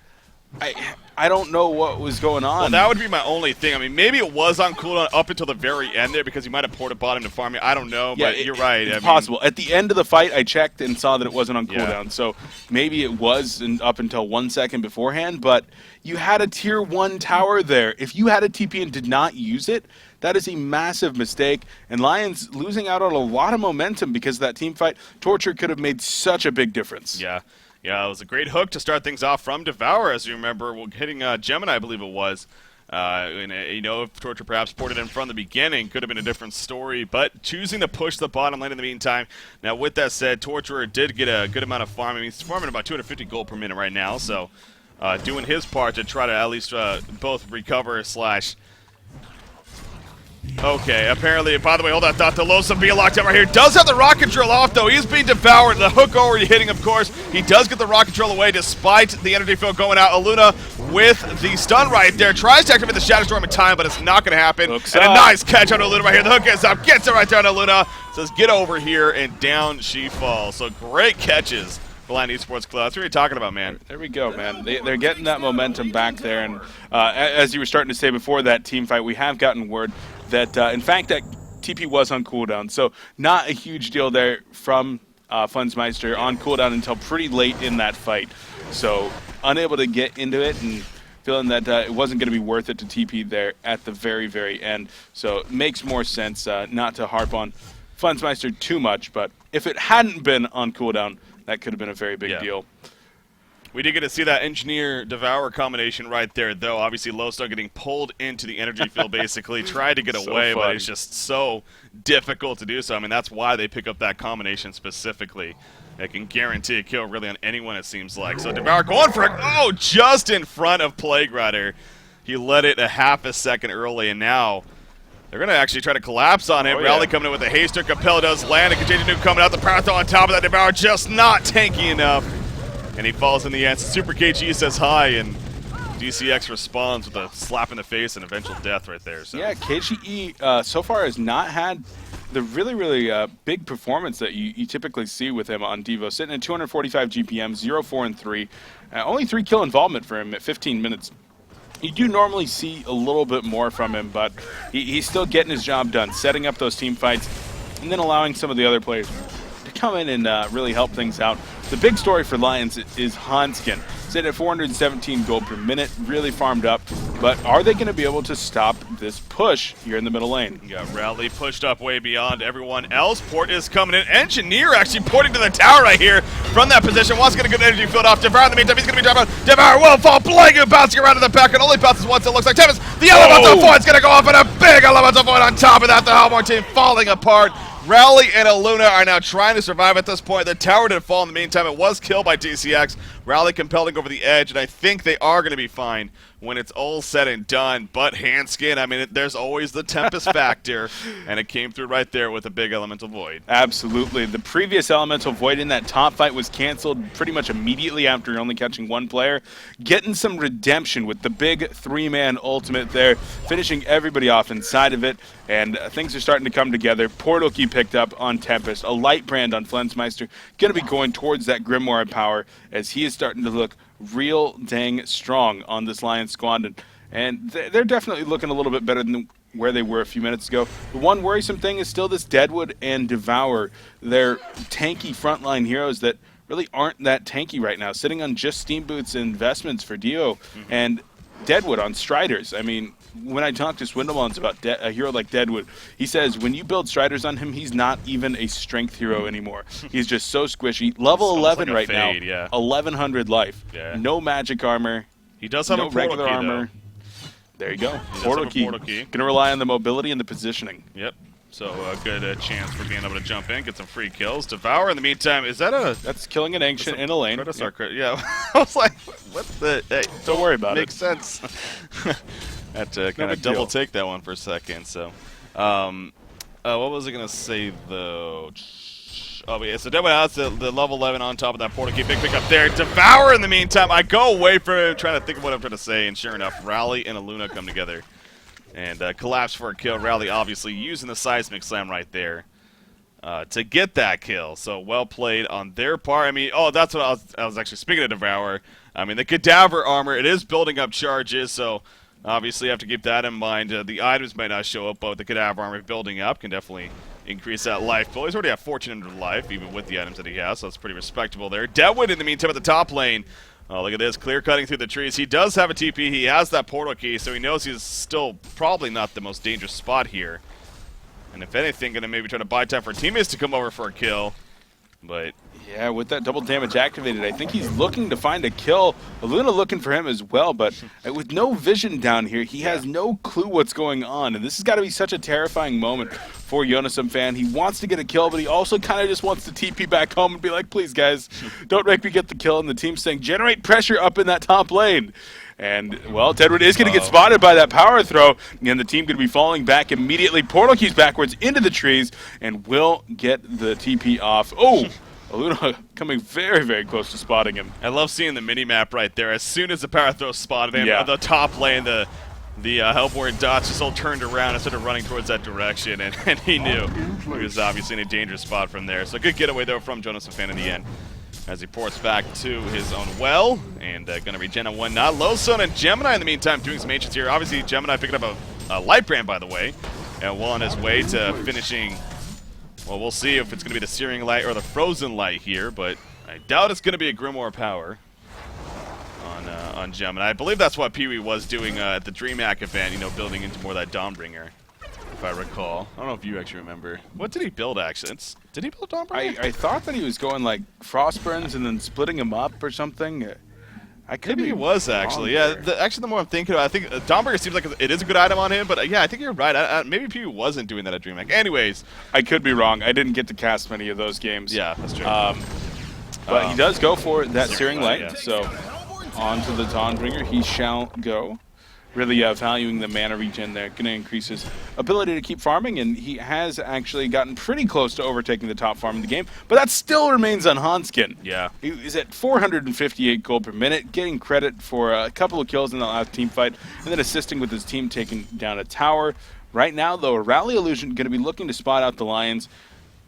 I don't know what was going on. Well, that would be my only thing. I mean, maybe it was on cooldown up until the very end there because he might have ported bottom to farm me. I don't know, but you're right. It's possible. At the end of the fight, I checked and saw that it wasn't on cooldown. So maybe it was up until 1 second beforehand, but you had a tier 1 tower there. If you had a TP and did not use it, that is a massive mistake. And Lions losing out on a lot of momentum because of that team fight. Torture could have made such a big difference. Yeah. Yeah, it was a great hook to start things off from Devour, as you remember, hitting Gemini, I believe it was. And, if Torture perhaps ported in from the beginning, could have been a different story, but choosing to push the bottom lane in the meantime. Now, with that said, Torturer did get a good amount of farming. He's farming about 250 gold per minute right now, so doing his part to try to at least both recover / Okay, apparently, by the way, hold that thought. The Losa being locked out right here. Does have the rocket drill off, though. He's being devoured. The hook already hitting, of course. He does get the rocket drill away despite the energy field going out. Aluna with the stun right there. Tries to activate the Shadow Storm in time, but it's not going to happen. Hooks and up. A nice catch on Aluna right here. The hook is up. Gets it right there on Aluna. Says, get over here, and down she falls. So great catches. Lion Esports Club. That's what you're talking about, man. There we go, man. They're getting that momentum back there. And as you were starting to say before that team fight, we have gotten word that, in fact, that TP was on cooldown. So not a huge deal there from Fundsmeister on cooldown until pretty late in that fight. So unable to get into it and feeling that it wasn't going to be worth it to TP there at the very, very end. So it makes more sense not to harp on Fundsmeister too much. But if it hadn't been on cooldown, that could have been a very big deal. We did get to see that Engineer-Devour combination right there, though. Obviously, Lowstone getting pulled into the energy field, basically. Tried to get away, but it's just so difficult to do so. I mean, that's why they pick up that combination specifically. that can guarantee a kill really on anyone, it seems like. So Devour going for it. Oh, just in front of Plague Rider. He let it a half a second early, and now they're going to actually try to collapse on him. Rally coming in with a haster. Capella does land. A Contagion Nuke coming out. The Power Throw on top of that. Devour just not tanky enough. And he falls in the end. Super KG says hi, and DCX responds with a slap in the face and eventual death right there. So. Yeah, KGE so far has not had the really big performance that you typically see with him on Devo. Sitting at 245 GPM, 0, 4, and 3. Only 3 kill involvement for him at 15 minutes. You do normally see a little bit more from him, but he's still getting his job done, setting up those team fights, and then allowing some of the other players to come in and really help things out. The big story for Lions is Hanskin. Sitting at 417 gold per minute, really farmed up. But are they going to be able to stop this push here in the middle lane? You got Rally pushed up way beyond everyone else. Port is coming in. Engineer actually porting to the tower right here from that position. Wants to get a good energy field off. Devour in the meantime, he's going to be dropping out. Devour will fall. Blanket bouncing around in the back and only bounces once, it looks like. Tempest, the Elemental Void's going to go up, and a big Elemental Void on top of that. The Hellborn team falling apart. Rally and Aluna are now trying to survive at this point. The tower did fall in the meantime. It was killed by DCX. Rally compelling over the edge, and I think they are going to be fine when it's all said and done. But Hanskin, I mean, there's always the Tempest factor, and it came through right there with a big Elemental Void. Absolutely. The previous Elemental Void in that top fight was canceled pretty much immediately after only catching one player. Getting some redemption with the big 3-man ultimate there, finishing everybody off inside of it, and things are starting to come together. Portal Key picked up on Tempest, a light brand on Flensmeister, going to be going towards that Grimoire power as he is starting to look real dang strong on this Lions squad, and they're definitely looking a little bit better than where they were a few minutes ago. The one worrisome thing is still this Deadwood and Devour. They're tanky frontline heroes that really aren't that tanky right now, sitting on just Steam Boots and investments for Dio, and Deadwood on Striders. I mean, when I talk to Swindlemon's about a hero like Deadwood, he says when you build Striders on him, he's not even a strength hero anymore. He's just so squishy. Level 11 like right fade, now, yeah. 1100 life. Yeah. No magic armor. He does have no a portal regular key, armor. though. There you go. He Portal does key. have a portal key. Going to rely on the mobility and the positioning. Yep. So a good chance for being able to jump in, get some free kills. Devour in the meantime, is that a... That's killing an Ancient in a lane. Yep. Yeah, I was like, what the... Hey, don't worry about makes it. Makes sense. Had to kind of double take that one for a second, so... what was I going to say, though? Oh, yeah, so Deadwood has the level 11 on top of that portal key. Big pick up there. Devour in the meantime. I go away from it, trying to think of what I'm trying to say, and sure enough, Rally and Aluna come together. And collapse for a kill. Rally obviously using the seismic slam right there to get that kill. So well played on their part. I mean, oh, that's what I was actually speaking of Devour. I mean, the Cadaver armor, it is building up charges, so obviously you have to keep that in mind. The items might not show up, but the Cadaver armor building up can definitely increase that life pool. He's already at 1,400 life, even with the items that he has, so that's pretty respectable there. Deadwood, in the meantime, at the top lane. Oh, look at this, clear cutting through the trees. He does have a TP. He has that portal key, so he knows he's still probably not the most dangerous spot here. And if anything, going to maybe try to buy time for teammates to come over for a kill. But yeah, with that double damage activated, I think he's looking to find a kill. Aluna looking for him as well, but with no vision down here, he has no clue what's going on. And this has got to be such a terrifying moment for Yonesum fan. He wants to get a kill, but he also kind of just wants to TP back home and be like, please, guys, don't make me get the kill. And the team's saying, generate pressure up in that top lane. And, well, Deadwood is going to get spotted by that power throw, and the team going to be falling back immediately. Portal keys backwards into the trees, and will get the TP off. Oh, Aluna coming very, very close to spotting him. I love seeing the mini-map right there. As soon as the power throw spotted him, the top lane, the Hellborn dots just all turned around and started running towards that direction, and he knew he was obviously in a dangerous spot from there. So good getaway, though, from Jonas Fan in the end, as he ports back to his own well, and going to regen on one. Not Lowstone and Gemini in the meantime doing some ancients here. Obviously, Gemini picking up a light brand, by the way, and well on his way to finishing. Well, we'll see if it's going to be the Searing Light or the Frozen Light here, but I doubt it's going to be a Grimoire power on Gemini. I believe that's what Pee-wee was doing at the DreamHack event, you know, building into more of that Dawnbringer, if I recall. I don't know if you actually remember. What did he build, actually? Did he build Dawnbringer? I thought that he was going, like, Frostburns and then splitting them up or something. Maybe he was, actually. Yeah, actually, the more I'm thinking about it, I think Dawnbringer seems like it is a good item on him, but yeah, I think you're right. Maybe Pee-wee wasn't doing that at DreamHack. Anyways. I could be wrong. I didn't get to cast many of those games. Yeah, that's true. But he does go for that Searing Light, yeah. so on to the Dawnbringer he shall go. Really valuing the mana regen there, going to increase his ability to keep farming, and he has actually gotten pretty close to overtaking the top farm in the game, but that still remains on Hanskin. Yeah. He's at 458 gold per minute, getting credit for a couple of kills in that last team fight, and then assisting with his team taking down a tower. Right now, though, a Rally Illusion going to be looking to spot out the Lions,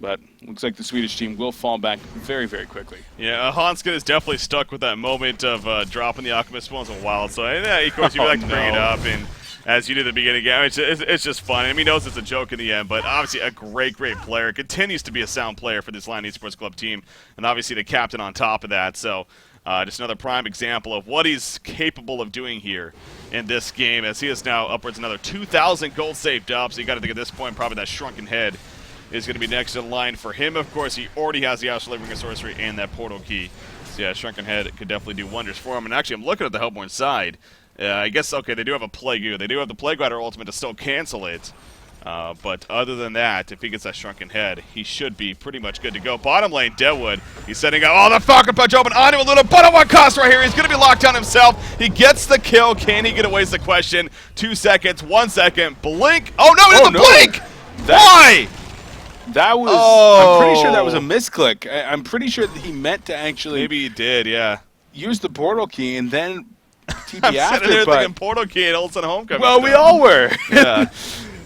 but looks like the Swedish team will fall back very, very quickly. Yeah, Hanskin is definitely stuck with that moment of dropping the Alchemist once in a while. So, yeah, of course, you like to bring it up, and as you did at the beginning, it's just fun. I mean, he knows it's a joke in the end, but obviously a great player. Continues to be a sound player for this Lion Esports Club team, and obviously the captain on top of that. So, just another prime example of what he's capable of doing here in this game, as he is now upwards another 2,000 gold saved up. So you got to think at this point, probably that Shrunken Head is going to be next in line for him. Of course, he already has the Astral Ring of Sorcery and that Portal Key. So yeah, Shrunken Head could definitely do wonders for him. And actually, I'm looking at the Hellborn side. I guess, okay, they do have a Plague. They do have the Plague Rider ultimate to still cancel it. But other than that, if he gets that Shrunken Head, he should be pretty much good to go. Bottom lane, Deadwood. He's setting up. Oh, the Falcon Punch open onto a little, but at what cost right here? He's going to be locked down himself. He gets the kill. Can he get away is the question. 2 seconds, 1 second. Blink. Oh, no, he doesn't blink. Why? That was, I'm pretty sure that was a misclick. I'm pretty sure that he meant to actually Maybe he did, yeah. use the portal key and then TP I'm after, sitting there but thinking Portal Key and Olsen Homecoming. well, we all were. Yeah.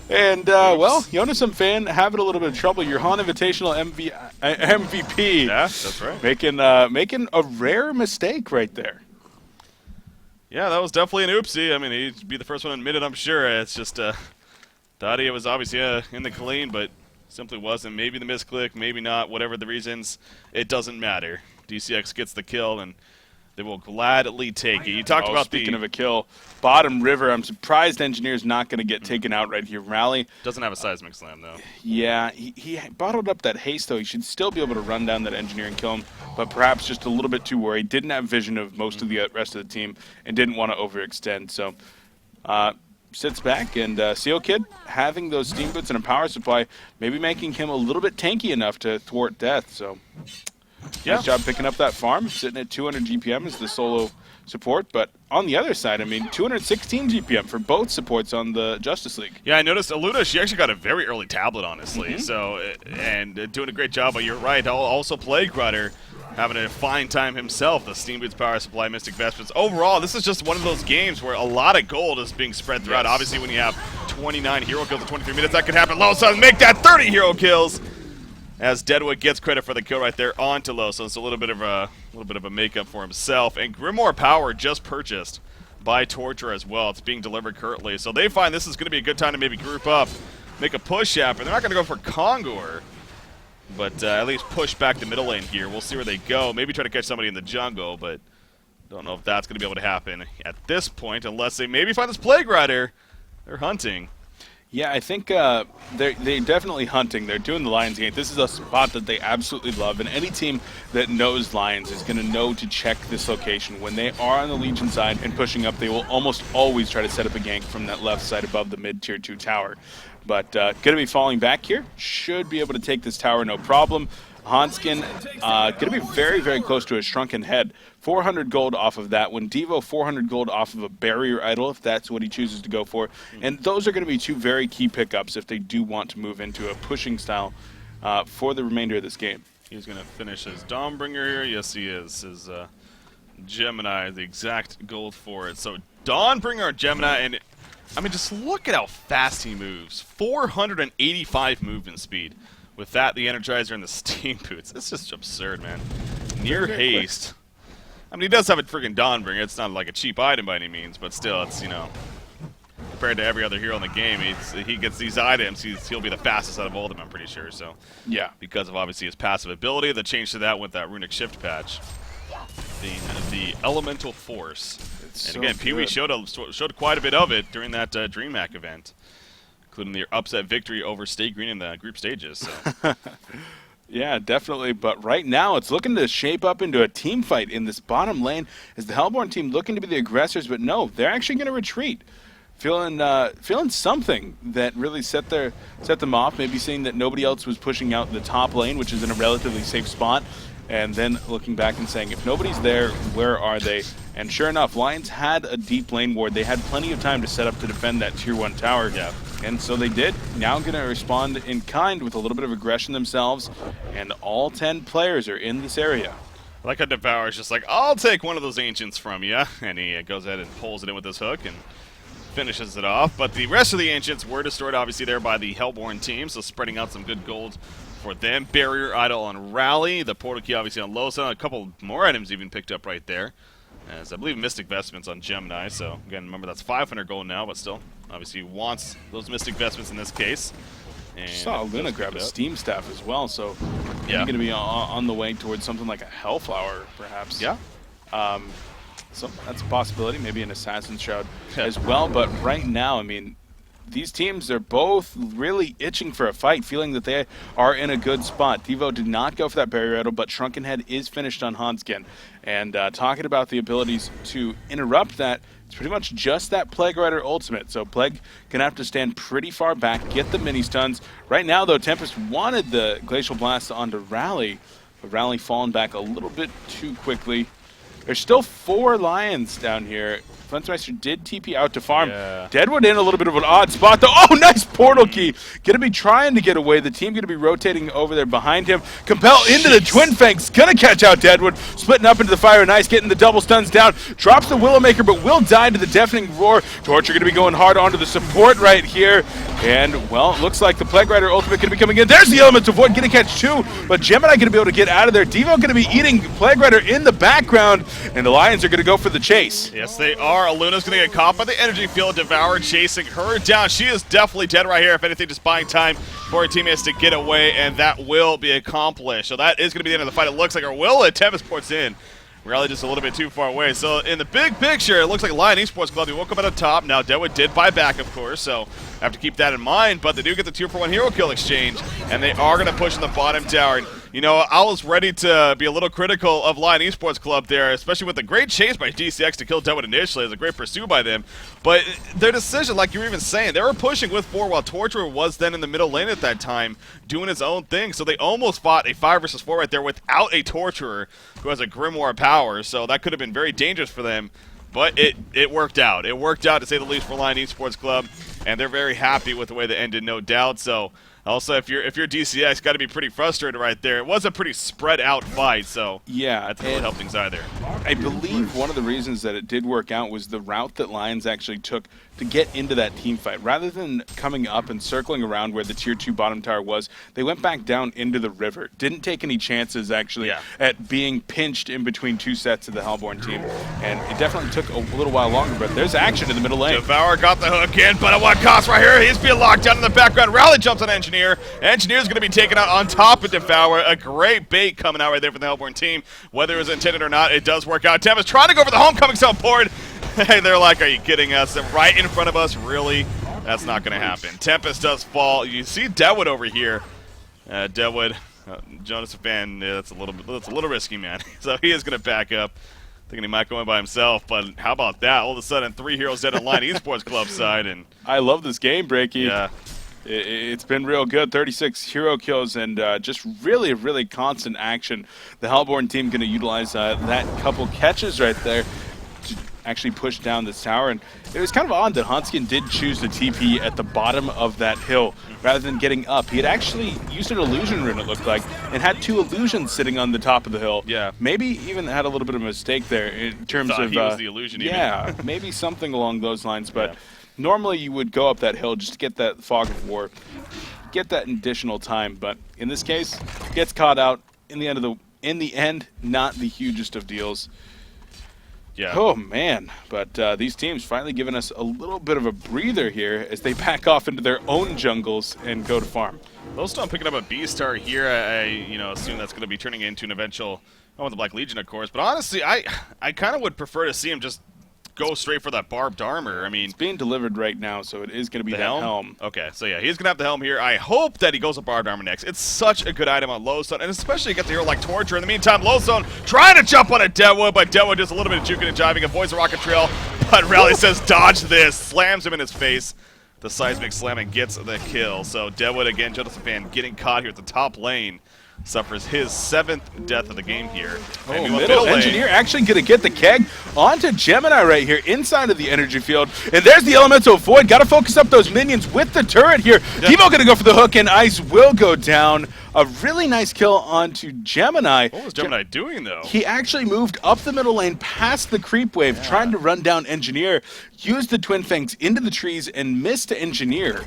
And, well, Yonasom fan having a little bit of trouble. Your Han Invitational MVP. Yeah, that's right. Making a rare mistake right there. Yeah, that was definitely an oopsie. I mean, he'd be the first one to admit it, I'm sure. It's just, thought he was obviously in the clean, but simply wasn't. Maybe the misclick, maybe not. Whatever the reasons, it doesn't matter. DCX gets the kill, and they will gladly take it. You talked about speaking of a kill, bottom river. I'm surprised Engineer's not going to get taken out right here. Rally doesn't have a seismic slam, though. Yeah, he bottled up that haste, though. He should still be able to run down that Engineer and kill him, but perhaps just a little bit too worried. Didn't have vision of most of the rest of the team and didn't want to overextend. So sits back, and Seal Kid having those steam boots and a power supply, maybe making him a little bit tanky enough to thwart death. So yeah. Nice job picking up that farm, sitting at 200 GPM as the solo support. But on the other side, I mean, 216 GPM for both supports on the Justice League. Yeah, I noticed Aluna, she actually got a very early tablet, honestly. So, and doing a great job, but you're right. Also, Plague Rider having a fine time himself. The Steam Boots, Power Supply, Mystic Vestments. Overall, this is just one of those games where a lot of gold is being spread throughout. Yes. Obviously, when you have 29 hero kills in 23 minutes, that could happen. Loso make that 30 hero kills, as Deadwood gets credit for the kill right there onto Loso. It's a little bit of a makeup for himself. And Grimoire Power just purchased by Torture as well. It's being delivered currently. So they find this is going to be a good time to maybe group up, make a push after. They're not going to go for Kongor, but at least push back the middle lane here. We'll see where they go. Maybe try to catch somebody in the jungle, but don't know if that's going to be able to happen at this point, unless they maybe find this Plague Rider. They're hunting. Yeah, I think they're definitely hunting. They're doing the Lions game. This is a spot that they absolutely love, and any team that knows Lions is going to know to check this location. When they are on the Legion side and pushing up, they will almost always try to set up a gank from that left side above the mid-tier 2 tower. But going to be falling back here. Should be able to take this tower no problem. Hanskin going to be very, very close to a Shrunken Head. 400 gold off of that one. Devo 400 gold off of a Barrier Idol, if that's what he chooses to go for. And those are going to be two very key pickups if they do want to move into a pushing style for the remainder of this game. He's going to finish his Dawnbringer here. Yes, he is. His Gemini, the exact gold for it. So Dawnbringer or Gemini, and I mean, just look at how fast he moves. 485 movement speed. With that, the Energizer and the Steam Boots. It's just absurd, man. Near haste. I mean, he does have a freaking Dawnbringer. It's not like a cheap item by any means, but still, it's, you know, compared to every other hero in the game, he gets these items, he'll be the fastest out of all of them, I'm pretty sure. So, yeah, because of obviously his passive ability, the change to that with that Runic Shift patch, the Elemental Force. And again, Pee-wee showed quite a bit of it during that DreamHack event, including their upset victory over Stay Green in the group stages. So. Yeah, definitely. But right now, it's looking to shape up into a team fight in this bottom lane. Is the Hellborn team looking to be the aggressors? But no, they're actually going to retreat. Feeling something that really set them off. Maybe seeing that nobody else was pushing out the top lane, which is in a relatively safe spot. and then looking back and saying, if nobody's there, where are they? And sure enough, Lions had a deep lane ward. They had plenty of time to set up to defend that tier 1 tower. Yeah. And so they did. Now going to respond in kind with a little bit of aggression themselves. And all 10 players are in this area. I like how Devour's just like, I'll take one of those Ancients from you. And he goes ahead and pulls it in with his hook and finishes it off. But the rest of the Ancients were destroyed, obviously, there by the Hellborn team. So spreading out some good gold for them. Barrier Idol on Rally. The Portal Key, obviously, on Losan. A couple more items even picked up right there. As I believe Mystic Vestments on Gemini. So, again, remember that's 500 gold now, but still, obviously, wants those Mystic Vestments in this case. And saw Luna grab a Steam Staff as well, so yeah, going to be on the way towards something like a Hellflower, perhaps. Yeah. So that's a possibility, maybe an Assassin's Shroud as well. But right now, I mean, these teams are both really itching for a fight, feeling that they are in a good spot. Devo did not go for that Barrier Idol, but Shrunken Head is finished on Hanskin. And talking about the abilities to interrupt that, it's pretty much just that Plague Rider ultimate. So Plague can have to stand pretty far back, get the mini stuns. Right now, though, Tempest wanted the Glacial Blast onto Rally, but Rally fallen back a little bit too quickly. There's still 4 Lions down here. Flensmeister did TP out to farm. Yeah. Deadwood in a little bit of an odd spot, though. Oh, nice portal key. Going to be trying to get away. The team going to be rotating over there behind him. Compel into the Twin Fangs. Going to catch out Deadwood. Splitting up into the fire. Nice, getting the double stuns down. Drops the Willowmaker, but will die to the deafening roar. Torture going to be going hard onto the support right here. And, well, it looks like the Plague Rider ultimate going to be coming in. There's the Elemental Void. Going to catch 2, but Gemini going to be able to get out of there. Devo going to be eating Plague Rider in the background, and the Lions are going to go for the chase. Yes, they are. Luna's going to get caught by the energy field. Devour chasing her down. She is definitely dead right here. If anything, just buying time for her teammates to get away, and that will be accomplished. So that is going to be the end of the fight. It looks like, or will it? Tempest ports in. Rally just a little bit too far away. So in the big picture, it looks like Lion Esports Club, they woke up at the top. Now Deadwood did buy back, of course, so have to keep that in mind. But they do get the 2-for-1 hero kill exchange, and they are going to push in the bottom tower. And, you know, I was ready to be a little critical of Lion Esports Club there, especially with the great chase by DCX to kill Deadwood initially. It was a great pursuit by them. But their decision, like you were even saying, they were pushing with 4 while Torturer was then in the middle lane at that time doing his own thing. So they almost fought a 5 versus 4 right there without a Torturer who has a Grimoire power. So that could have been very dangerous for them. But it worked out. It worked out, to say the least, for Lion Esports Club. And they're very happy with the way that ended, no doubt. So also, if you're DCX, got to be pretty frustrated right there. It was a pretty spread out fight, so yeah, that didn't help things either. I believe one of the reasons that it did work out was the route that Lions actually took to get into that team fight. Rather than coming up and circling around where the tier 2 bottom tower was, they went back down into the river. Didn't take any chances actually at being pinched in between 2 sets of the Hellborn team. And it definitely took a little while longer, but there's action in the middle lane. Devour got the hook in, but at what cost right here? He's being locked down in the background. Rally jumps on Engineer. Engineer's going to be taken out on top of Devour. A great bait coming out right there from the Hellborn team. Whether it was intended or not, it does work out. Tempest trying to go for the homecoming support. Hey, they're like, are you kidding us? They're right in front of us, really? That's not going to happen. Tempest does fall. You see Deadwood over here. Deadwood, Jonas fan, that's a little risky, man. So he is going to back up, thinking he might go in by himself. But how about that? All of a sudden, 3 heroes dead on Lion Esports Club side, and I love this game, Breaky. Yeah. It's been real good. 36 hero kills and just really, really constant action. The Hellborn team going to utilize that couple catches right there to actually push down this tower. And it was kind of odd that Hanskin did choose the TP at the bottom of that hill rather than getting up. He had actually used an illusion rune, it looked like, and had 2 illusions sitting on the top of the hill. Yeah. Maybe even had a little bit of a mistake there in terms of... he was the illusion yeah, maybe something along those lines, but... Normally you would go up that hill just to get that fog of war, get that additional time, but in this case, gets caught out in the end, not the hugest of deals. Yeah. Oh man, but these teams finally giving us a little bit of a breather here as they back off into their own jungles and go to farm. Lowstone picking up a B-star here. I assume that's going to be turning into an eventual, I want the Black Legion, of course, but honestly, I kind of would prefer to see him just go straight for that barbed armor. I mean, it's being delivered right now, so it is going to be the helm. Okay, so yeah, he's going to have the helm here. I hope that he goes with barbed armor next. It's such a good item on Lowstone, and especially against a hero like Torture. In the meantime, Lowstone trying to jump on a Deadwood, but Deadwood just a little bit of juking and jiving, avoids the rocket trail, but Rally says dodge this, slams him in his face. The seismic slam and gets the kill. So Deadwood again, Jonathan Fan getting caught here at the top lane. suffers his 7th death of the game here. Oh, And middle lane. engineer actually going to get the keg onto Gemini right here inside of the energy field. And there's the elemental void. Got to focus up those minions with the turret here. Devo going to go for the hook, and Ice will go down. A really nice kill onto Gemini. What was Gemini doing, though? He actually moved up the middle lane past the creep wave, trying to run down Engineer, used the Twin Fangs into the trees, and missed Engineer.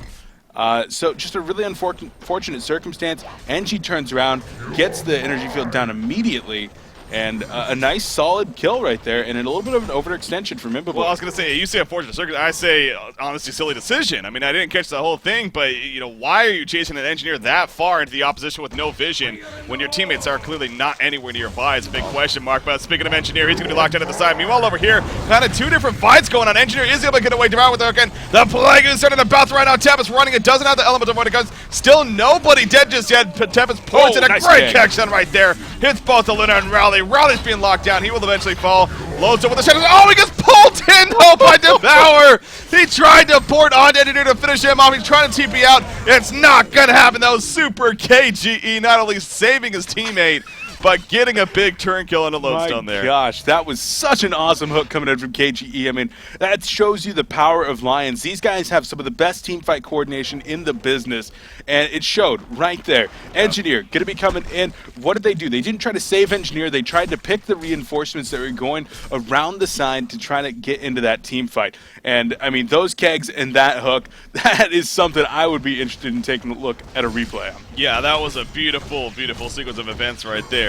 So just a really unfortunate circumstance. Engie turns around, gets the energy field down immediately, and a nice solid kill right there, and a little bit of an overextension from him. Well, I was going to say, you say unfortunate circumstance. I say, honestly, silly decision. I mean, I didn't catch the whole thing, but, you know, why are you chasing an engineer that far into the opposition with no vision when your teammates are clearly not anywhere nearby? It's a big question mark. But speaking of engineer, he's going to be locked out at the side. Meanwhile, over here, kind of two different fights going on. Engineer is able to get away around with the hook, and the plague is starting to bounce right now. Tempest running. It doesn't have the element of when it comes. Still nobody dead just yet. Tempest points in a nice great kick. catch on right there. Hits both Luna and Rally. Rally's being locked down. He will eventually fall. Loads up with the shadows. Oh, he gets pulled in by Devour. He tried to port on Engineer to finish him off. He's trying to TP out. It's not going to happen. That was super KGE, not only saving his teammate, but getting a big turn kill on a Lodestone there. My gosh, that was such an awesome hook coming in from KGE. I mean, that shows you the power of Lions. These guys have some of the best team fight coordination in the business, and it showed right there. Engineer going to be coming in. What did they do? They didn't try to save Engineer. They tried to pick the reinforcements that were going around the side to try to get into that team fight. And, I mean, those kegs and that hook, that is something I would be interested in taking a look at a replay on. Yeah, that was a beautiful, beautiful sequence of events right there.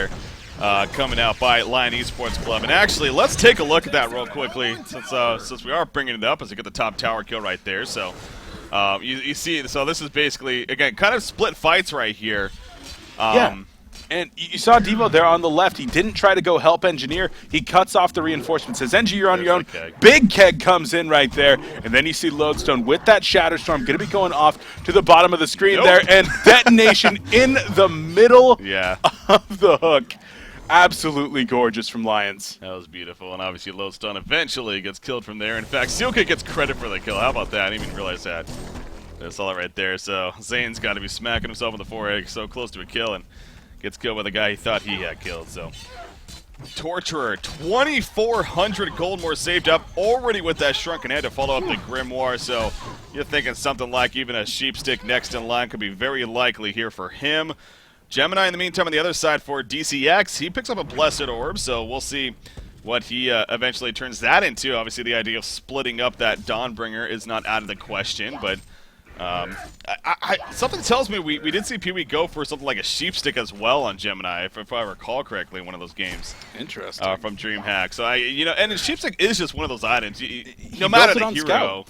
Coming out by Lion Esports Club. And actually, let's take a look at that real quickly, since we are bringing it up as we get the top tower kill right there. So you see, so this is basically, again, kind of split fights right here. Yeah. And you saw Devo there on the left. He didn't try to go help Engineer. He cuts off the reinforcement. Says, Engie, you're on your own. Big keg comes in right there. And then you see Lodestone with that Shatterstorm going to be going off to the bottom of the screen there. And detonation in the middle of the hook. Absolutely gorgeous from Lions. That was beautiful. And obviously Lodestone eventually gets killed from there. In fact, Steelkid gets credit for the kill. How about that? I didn't even realize that. I saw that right there. So Zane's got to be smacking himself in the forehead, so close to a kill, and gets killed by the guy he thought he had killed. So Torturer, 2,400 gold more saved up already with that Shrunken Head to follow up the Grimoire. So you're thinking something like even a Sheepstick next in line could be very likely here for him. Gemini, in the meantime, on the other side for DCX, he picks up a Blessed Orb, so we'll see what he eventually turns that into. Obviously, the idea of splitting up that Dawnbringer is not out of the question, but something tells me we did see Pee-wee go for something like a Sheepstick as well on Gemini, if I recall correctly, in one of those games. Interesting. From DreamHack. So and Sheepstick is just one of those items. No matter the hero.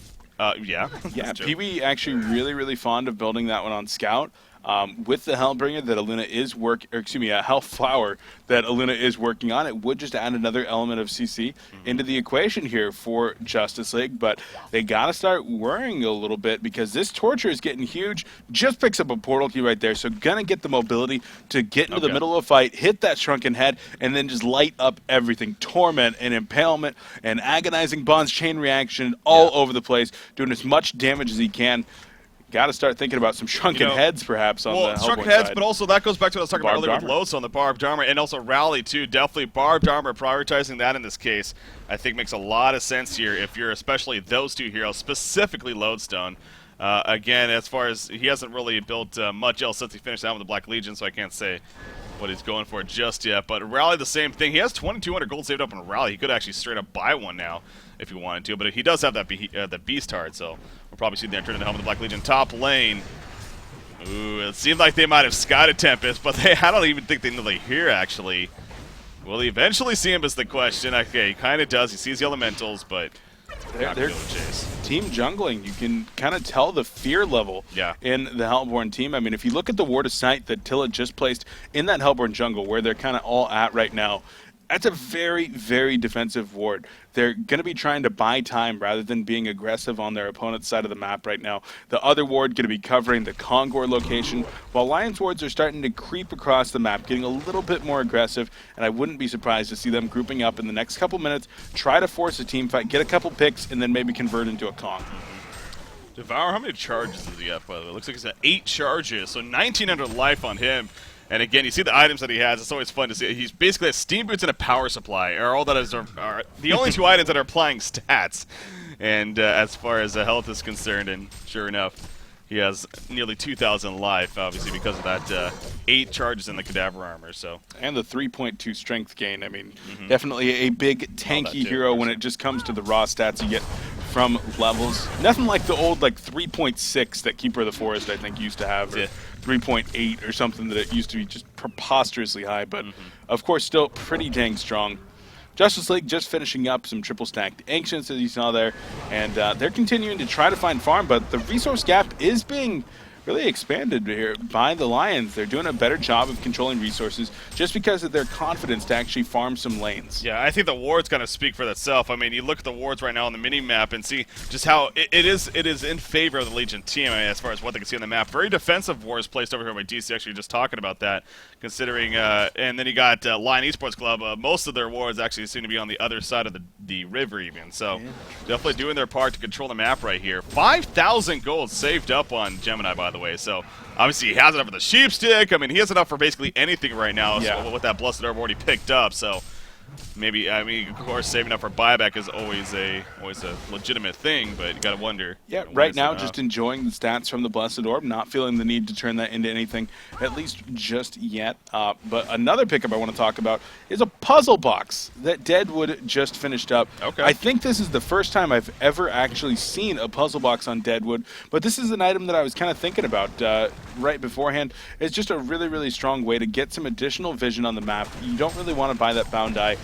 Yeah. Yeah, Pee-wee actually really fond of building that one on Scout. With the Hellbringer that Aluna is Hellflower that Aluna is working on, it would just add another element of CC into the equation here for Justice League, but they gotta start worrying a little bit because this Torture is getting huge, just picks up a portal key right there, so gonna get the mobility to get into the middle of a fight, hit that Shrunken Head, and then just light up everything. Torment and Impalement and Agonizing Bonds, Chain Reaction, all over the place, doing as much damage as he can. Got to start thinking about some Shrunken Heads, perhaps, on the Hellboy Shrunken Heads, side. but also that goes back to what I was talking about earlier with Loads on the Barbed Armor, and also Rally, too. Definitely Barbed Armor, prioritizing that in this case, I think makes a lot of sense here if you're especially those two heroes, specifically Lodestone. Again, as far as he hasn't really built much else since he finished out with the Black Legion, so I can't say what he's going for just yet. But Rally, the same thing. He has 2,200 gold saved up on Rally. He could actually straight up buy one now if he wanted to, but he does have that the Beast Heart, so we'll probably see them turn into Helm of the Black Legion. Top lane. Ooh, it seemed like they might have scouted Tempest, but I don't even think they know they're here, actually. Will he eventually see him is the question. Okay, he kind of does. He sees the Elementals, but they're team jungling. You can kind of tell the fear level in the Hellborn team. I mean, if you look at the Ward of Sight that Tilla just placed in that Hellborn jungle, where they're kind of all at right now, that's a very defensive ward. They're going to be trying to buy time rather than being aggressive on their opponent's side of the map right now. The other ward going to be covering the Kongor location, while Lions wards are starting to creep across the map, getting a little bit more aggressive, and I wouldn't be surprised to see them grouping up in the next couple minutes, try to force a team fight, get a couple picks, and then maybe convert into a Kong. Devour, how many charges does he have, by the way? Looks like he's at 8 charges, so 1,900 life on him. And again, you see the items that he has. It's always fun to see. He's basically has steam boots and a power supply. Are all that are the only two items that are applying stats. And as far as health is concerned, and sure enough, he has nearly 2,000 life, obviously, because of that 8 charges in the cadaver armor. So and the 3.2 strength gain. I mean, definitely a big tanky hero when it just comes to the raw stats you get from levels. Nothing like the old 3.6 that Keeper of the Forest I think used to have, or 3.8 or something that it used to be just preposterously high. But of course, still pretty dang strong. Justice League just finishing up some triple stacked Ancients, as you saw there, and they're continuing to try to find farm, but the resource gap is being really expanded here by the Lions. They're doing a better job of controlling resources just because of their confidence to actually farm some lanes. Yeah, I think the wards kind of speak for itself. I mean, you look at the wards right now on the mini-map and see just how it is in favor of the Legion team, I mean, as far as what they can see on the map. Very defensive wards placed over here by DC, actually just talking about that, considering, and then you got Lion Esports Club. Most of their wards actually seem to be on the other side of the river even, so definitely doing their part to control the map right here. 5,000 gold saved up on Gemini, by the way, so obviously he has enough for the sheep stick. I mean, he has enough for basically anything right now, so with that Blessed Orb already picked up, so maybe, I mean, of course, saving up for buyback is always a legitimate thing, but you gotta wonder. Yeah, right now, just enjoying the stats from the Blessed Orb, not feeling the need to turn that into anything, at least just yet. But another pickup I want to talk about is a puzzle box that Deadwood just finished up. Okay. I think this is the first time I've ever actually seen a puzzle box on Deadwood, but this is an item that I was kind of thinking about right beforehand. It's just a really, really strong way to get some additional vision on the map. You don't really want to buy that bound eye,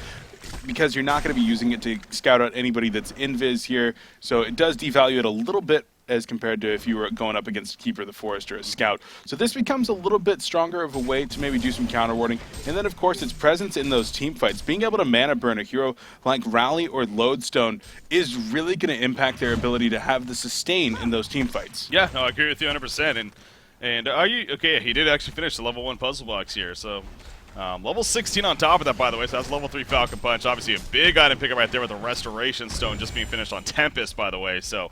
because you're not going to be using it to scout out anybody that's invis here, so it does devalue it a little bit as compared to if you were going up against Keeper of the Forest or a Scout. So this becomes a little bit stronger of a way to maybe do some counter warding. And then, of course, its presence in those team fights. Being able to mana burn a hero like Rally or Lodestone is really going to impact their ability to have the sustain in those team fights. Yeah, no, I agree with you 100%. And are you okay? He did actually finish the level 1 puzzle box here, so. Level 16 on top of that, by the way, so that's level 3 Falcon Punch. Obviously a big item pickup right there with the Restoration Stone just being finished on Tempest, by the way. So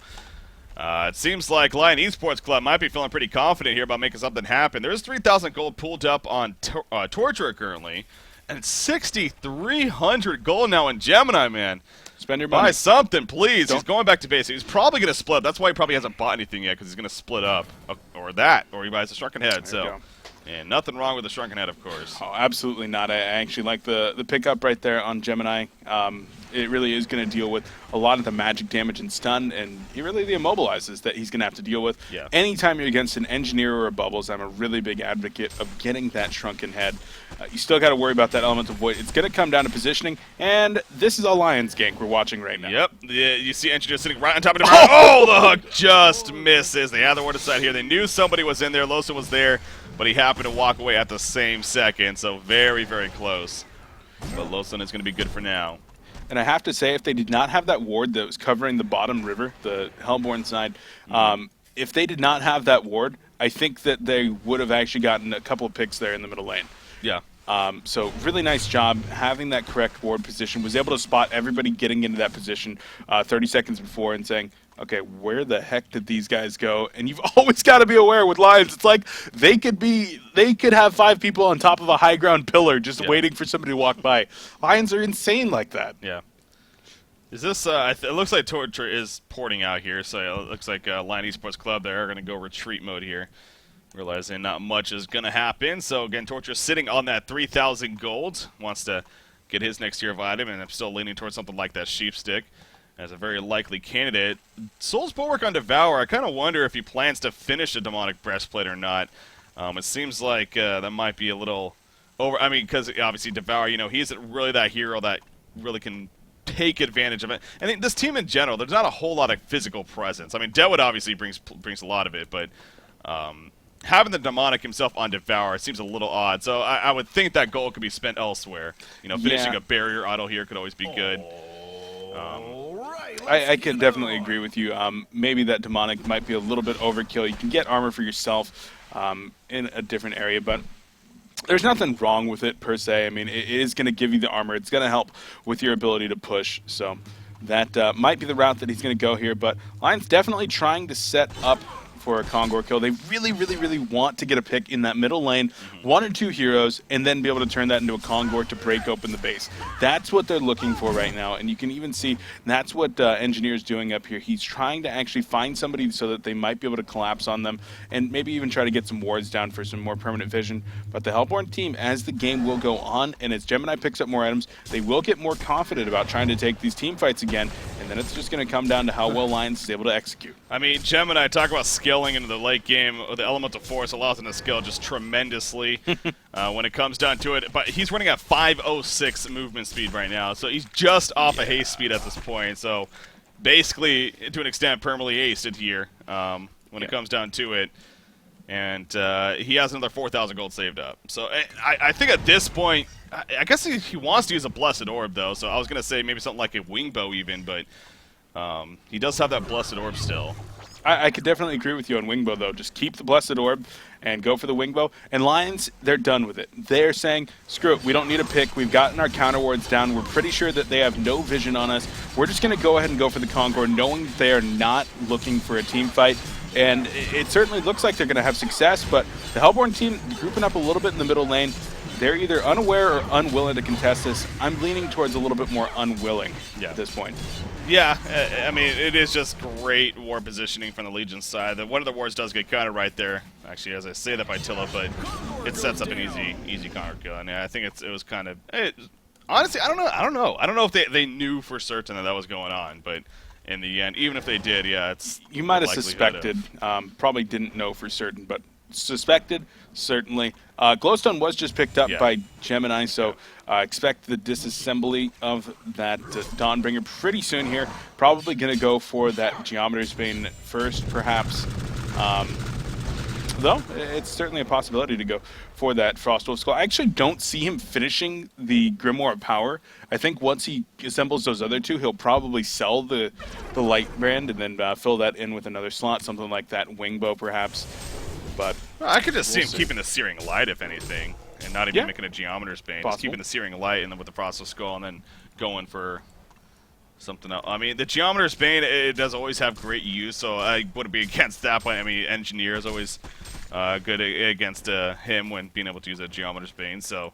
it seems like Lion Esports Club might be feeling pretty confident here about making something happen. There's 3,000 gold pulled up on Torturer currently, and it's 6,300 gold now in Gemini, man. Spend your money. Buy something, please. He's going back to basic. He's probably going to split. That's why he probably hasn't bought anything yet, because he's going to split up. Or he buys a Shrunken Head. So. And nothing wrong with the Shrunken Head, of course. Oh, absolutely not. I actually like the pickup right there on Gemini. It really is going to deal with a lot of the magic damage and stun, and really the immobilizes that he's going to have to deal with. Yeah. Anytime you're against an Engineer or a Bubbles, I'm a really big advocate of getting that Shrunken Head. You still got to worry about that Elemental Void. It's going to come down to positioning, and this is a Lions gank we're watching right now. Yep. Yeah, you see Engineer sitting right on top of the ground. Oh, the hook just misses. They had the word aside here. They knew somebody was in there. Losa was there, but he happened to walk away at the same second, so very, very close. But Losan is going to be good for now. And I have to say, if they did not have that ward that was covering the bottom river, the Hellborn side, if they did not have that ward, I think that they would have actually gotten a couple of picks there in the middle lane. Yeah. So really nice job having that correct ward position. Was able to spot everybody getting into that position 30 seconds before and saying, okay, where the heck did these guys go? And you've always got to be aware with Lions. It's like they could have 5 people on top of a high ground pillar just waiting for somebody to walk by. Lions are insane like that. Yeah. Is this, it looks like Torture is porting out here, so it looks like Lion Esports Club, they're going to go retreat mode here. Realizing not much is going to happen, so again, Torture sitting on that 3,000 gold, wants to get his next tier of item, and I'm still leaning towards something like that Sheep Stick as a very likely candidate. Soul's Bulwark on Devour, I kind of wonder if he plans to finish the Demonic Breastplate or not. It seems like that might be a little over, I mean, because obviously Devour, you know, he isn't really that hero that really can take advantage of it. I think this team in general, there's not a whole lot of physical presence. I mean, Deadwood obviously brings a lot of it, but having the Demonic himself on Devour seems a little odd. So I would think that gold could be spent elsewhere. You know, finishing a barrier auto here could always be good. I can definitely agree with you. Maybe that Demonic might be a little bit overkill. You can get armor for yourself in a different area, but there's nothing wrong with it per se. I mean, it is going to give you the armor. It's going to help with your ability to push. So that might be the route that he's going to go here. But Lion's definitely trying to set up for a Kongor kill. They really, really, really want to get a pick in that middle lane, 1 or 2 heroes, and then be able to turn that into a Kongor to break open the base. That's what they're looking for right now, and you can even see that's what Engineer's doing up here. He's trying to actually find somebody so that they might be able to collapse on them, and maybe even try to get some wards down for some more permanent vision. But the Hellborn team, as the game will go on, and as Gemini picks up more items, they will get more confident about trying to take these team fights again, and then it's just going to come down to how well Lions is able to execute. I mean, Gemini, talk about skilling into the late game. The Elemental Force allows him to skill just tremendously when it comes down to it. But he's running at 506 movement speed right now, so he's just off of haste speed at this point. So basically, to an extent, permanently aced here when it comes down to it. And he has another 4,000 gold saved up. So I think at this point, I guess he wants to use a Blessed Orb, though. So I was going to say maybe something like a Wingbow even, but he does have that Blessed Orb still. I could definitely agree with you on Wingbow, though. Just keep the Blessed Orb and go for the Wingbow. And Lions, they're done with it. They're saying, screw it, we don't need a pick. We've gotten our counter wards down. We're pretty sure that they have no vision on us. We're just going to go ahead and go for the Kongor, knowing that they are not looking for a team fight. And it certainly looks like they're going to have success, but the Hellborn team grouping up a little bit in the middle lane, they're either unaware or unwilling to contest this. I'm leaning towards a little bit more unwilling at this point. Yeah, I mean, it is just great war positioning from the Legion side. One of the wards does get countered right there. Actually, as I say that by Tilla, but it sets up an easy counter kill. And I think it was kind of... honestly, I don't know. I don't know if they knew for certain that was going on, but... in the end, even if they did, it's... You might have suspected. Probably didn't know for certain, but suspected, certainly. Glowstone was just picked up by Gemini, so expect the disassembly of that Dawnbringer pretty soon here. Probably going to go for that Geometer's Bane first, perhaps. Though, it's certainly a possibility to go for that Frostwolf Skull. I actually don't see him finishing the Grimoire of Power. I think once he assembles those other two, he'll probably sell the Light Brand and then fill that in with another slot, something like that Wingbow perhaps. But I could just see him keeping the Searing Light, if anything, and not even making a Geometer's Bane. Just keeping the Searing Light and then with the Frostwolf Skull and then going for... something else. I mean, the Geometer's Bane, it does always have great use, so I wouldn't be against that, but I mean, Engineer is always good against him when being able to use a Geometer's Bane, so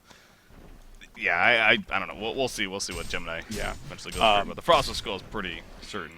yeah, I don't know. We'll see what Gemini eventually goes for, but the Frostwolf Skull is pretty certain.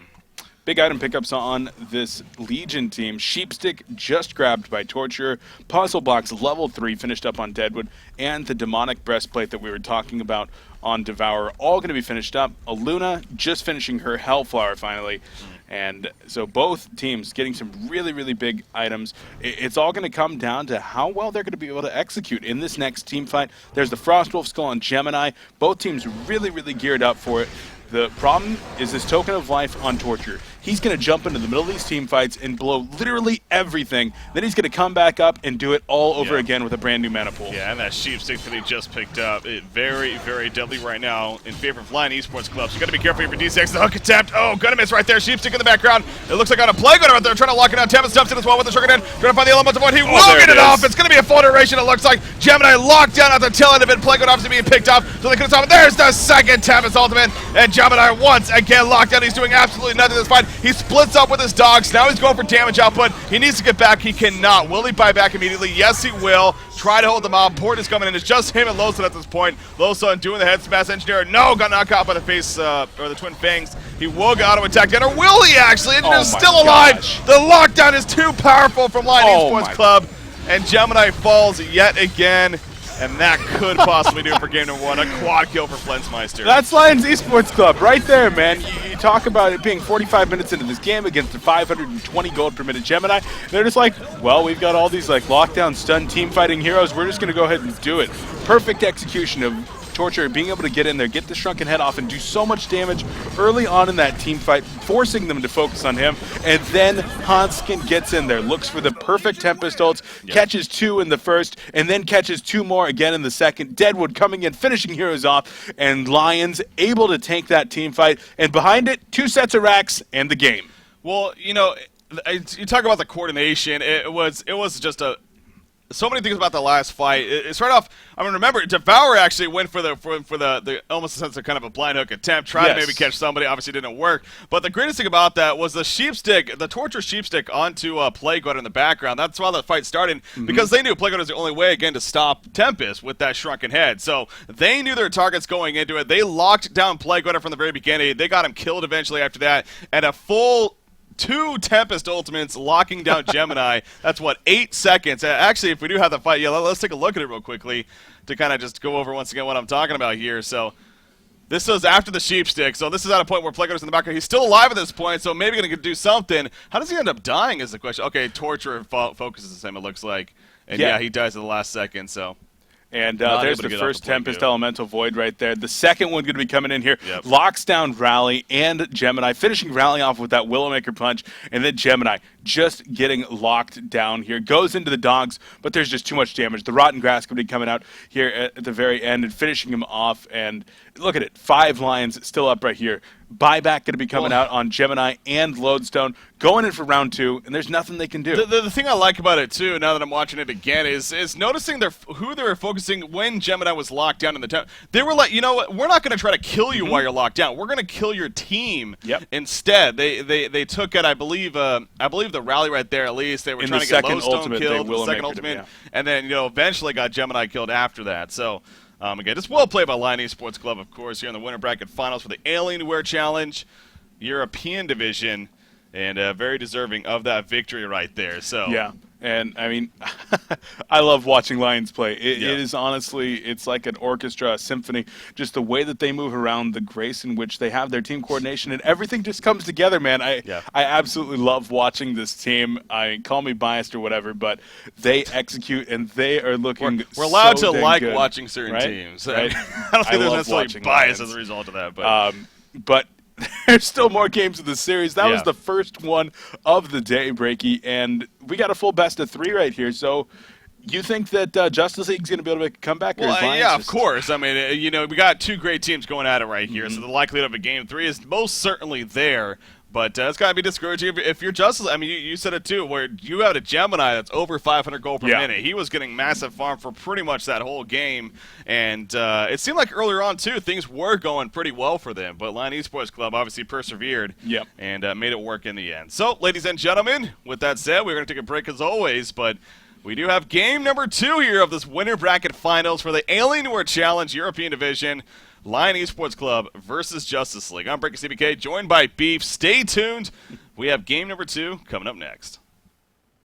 Big item pickups on this Legion team. Sheepstick just grabbed by Torture. Puzzle Box level 3 finished up on Deadwood. And the Demonic Breastplate that we were talking about on Devour, all going to be finished up. Aluna just finishing her Hellflower finally. And so both teams getting some really, really big items. It's all going to come down to how well they're going to be able to execute in this next team fight. There's the Frostwolf Skull on Gemini. Both teams really, really geared up for it. The problem is this Token of Life on Torture. He's going to jump into the middle of these team fights and blow literally everything. Then he's going to come back up and do it all over again with a brand new mana pool. Yeah, and that Sheepstick that he just picked up, very, very deadly right now in favor of Flying Esports Clubs. You got to be careful here for D6. The hook attempt. Oh, gonna miss right there. Sheepstick in the background. It looks like on a Plague Runner out there trying to lock it down. Tempest steps in as well with the Sugar Den. Trying to find the Elemental Void. He will get it off. It's going to be a full duration, it looks like. Gemini locked down at the tail end of it. Plague Runner obviously being picked up. So they could have stopped it. There's the second Tempest ultimate. And Gemini once again locked down. He's doing absolutely nothing in this fight. He splits up with his dogs. Now he's going for damage output. He needs to get back. He cannot. Will he buy back immediately? Yes, he will. Try to hold them off. Port is coming in. It's just him and Losan at this point. Losan doing the head smash. Engineer, no, got knocked out by the face, or the Twin Fangs. He will get auto attack down, or will he actually? Engineer's still alive. The lockdown is too powerful from Lion Esports Club. And Gemini falls yet again. And that could possibly do it for game number 1. A quad kill for Flensmeister. That's Lions Esports Club right there, man. You talk about it being 45 minutes into this game against a 520 gold per minute Gemini. They're just like, well, we've got all these like lockdown, stun, team fighting heroes. We're just going to go ahead and do it. Perfect execution of Torture, being able to get in there, get the Shrunken Head off, and do so much damage early on in that team fight, forcing them to focus on him. And then Hanskin gets in there, looks for the perfect Tempest ults, catches 2 in the first, and then catches 2 more again in the second. Deadwood coming in, finishing heroes off, and Lions able to tank that team fight. And behind it, 2 sets of racks and the game. Well, you know, you talk about the coordination. It was just so many things about the last fight. It started off. I mean, remember, Devour actually went for the almost a sense of kind of a blind hook attempt, tried to maybe catch somebody. Obviously, didn't work. But the greatest thing about that was the sheepstick, the torture sheepstick onto Plaguewater in the background. That's why the fight started because they knew Plaguewater was the only way again to stop Tempest with that shrunken head. So they knew their targets going into it. They locked down Plaguewater from the very beginning. They got him killed eventually after that, and a full 2 Tempest ultimates locking down Gemini. That's, 8 seconds. Actually, if we do have the fight, let's take a look at it real quickly to kind of just go over once again what I'm talking about here. So this was after the sheepstick. So this is at a point where Plaguewater's in the background. He's still alive at this point, so maybe going to do something. How does he end up dying is the question. Okay, Torture focuses the same, it looks like. And yeah, he dies at the last second, so... And there's the first Tempest Elemental Void right there. The second one going to be coming in here. Locks down Rally and Gemini, finishing Rally off with that Willowmaker punch. And then Gemini just getting locked down here. Goes into the dogs, but there's just too much damage. The Rotten Grass going to be coming out here at the very end and finishing him off. And look at it, 5 Lions still up right here. Buyback going to be coming out on Gemini and Lodestone, going in for round 2, and there's nothing they can do. The thing I like about it, too, now that I'm watching it again, is noticing who they were focusing when Gemini was locked down in the town. They were like, you know what, we're not going to try to kill you while you're locked down. We're going to kill your team instead. They took it, I believe the Rally right there, at least. They were trying to get Lodestone killed, the second ultimate, and then, eventually got Gemini killed after that. So... again, just well played by Lion Esports Club, of course, here in the winter bracket finals for the Alienware Challenge, European Division, and very deserving of that victory right there. So yeah, and I mean, I love watching Lions play. It is honestly, it's like an orchestra, a symphony. Just the way that they move around, the grace in which they have their team coordination, and everything just comes together, man. I absolutely love watching this team. Call me biased or whatever, but they execute and they are looking. We're allowed to like good, watching certain teams. Right? I don't think there's necessarily bias as a result of that, but there's still more games of the series. That was the first one of the day, Breaky, and we got a full best of 3 right here. So you think that Justice League's going to be able to make a comeback? Well, yeah, of course. I mean, we got 2 great teams going at it right here, so the likelihood of a game 3 is most certainly there. But it's got to be discouraging if you're Justice. I mean, you said it too, where you have a Gemini that's over 500 gold per minute. He was getting massive farm for pretty much that whole game, and it seemed like earlier on too things were going pretty well for them. But Lion Esports Club obviously persevered and made it work in the end. So, ladies and gentlemen, with that said, we're going to take a break as always, but we do have game number 2 here of this winter bracket finals for the Alienware Challenge European Division. Lion Esports Club versus Justice League. I'm Breaker CBK, joined by Beef. Stay tuned. We have game number 2 coming up next.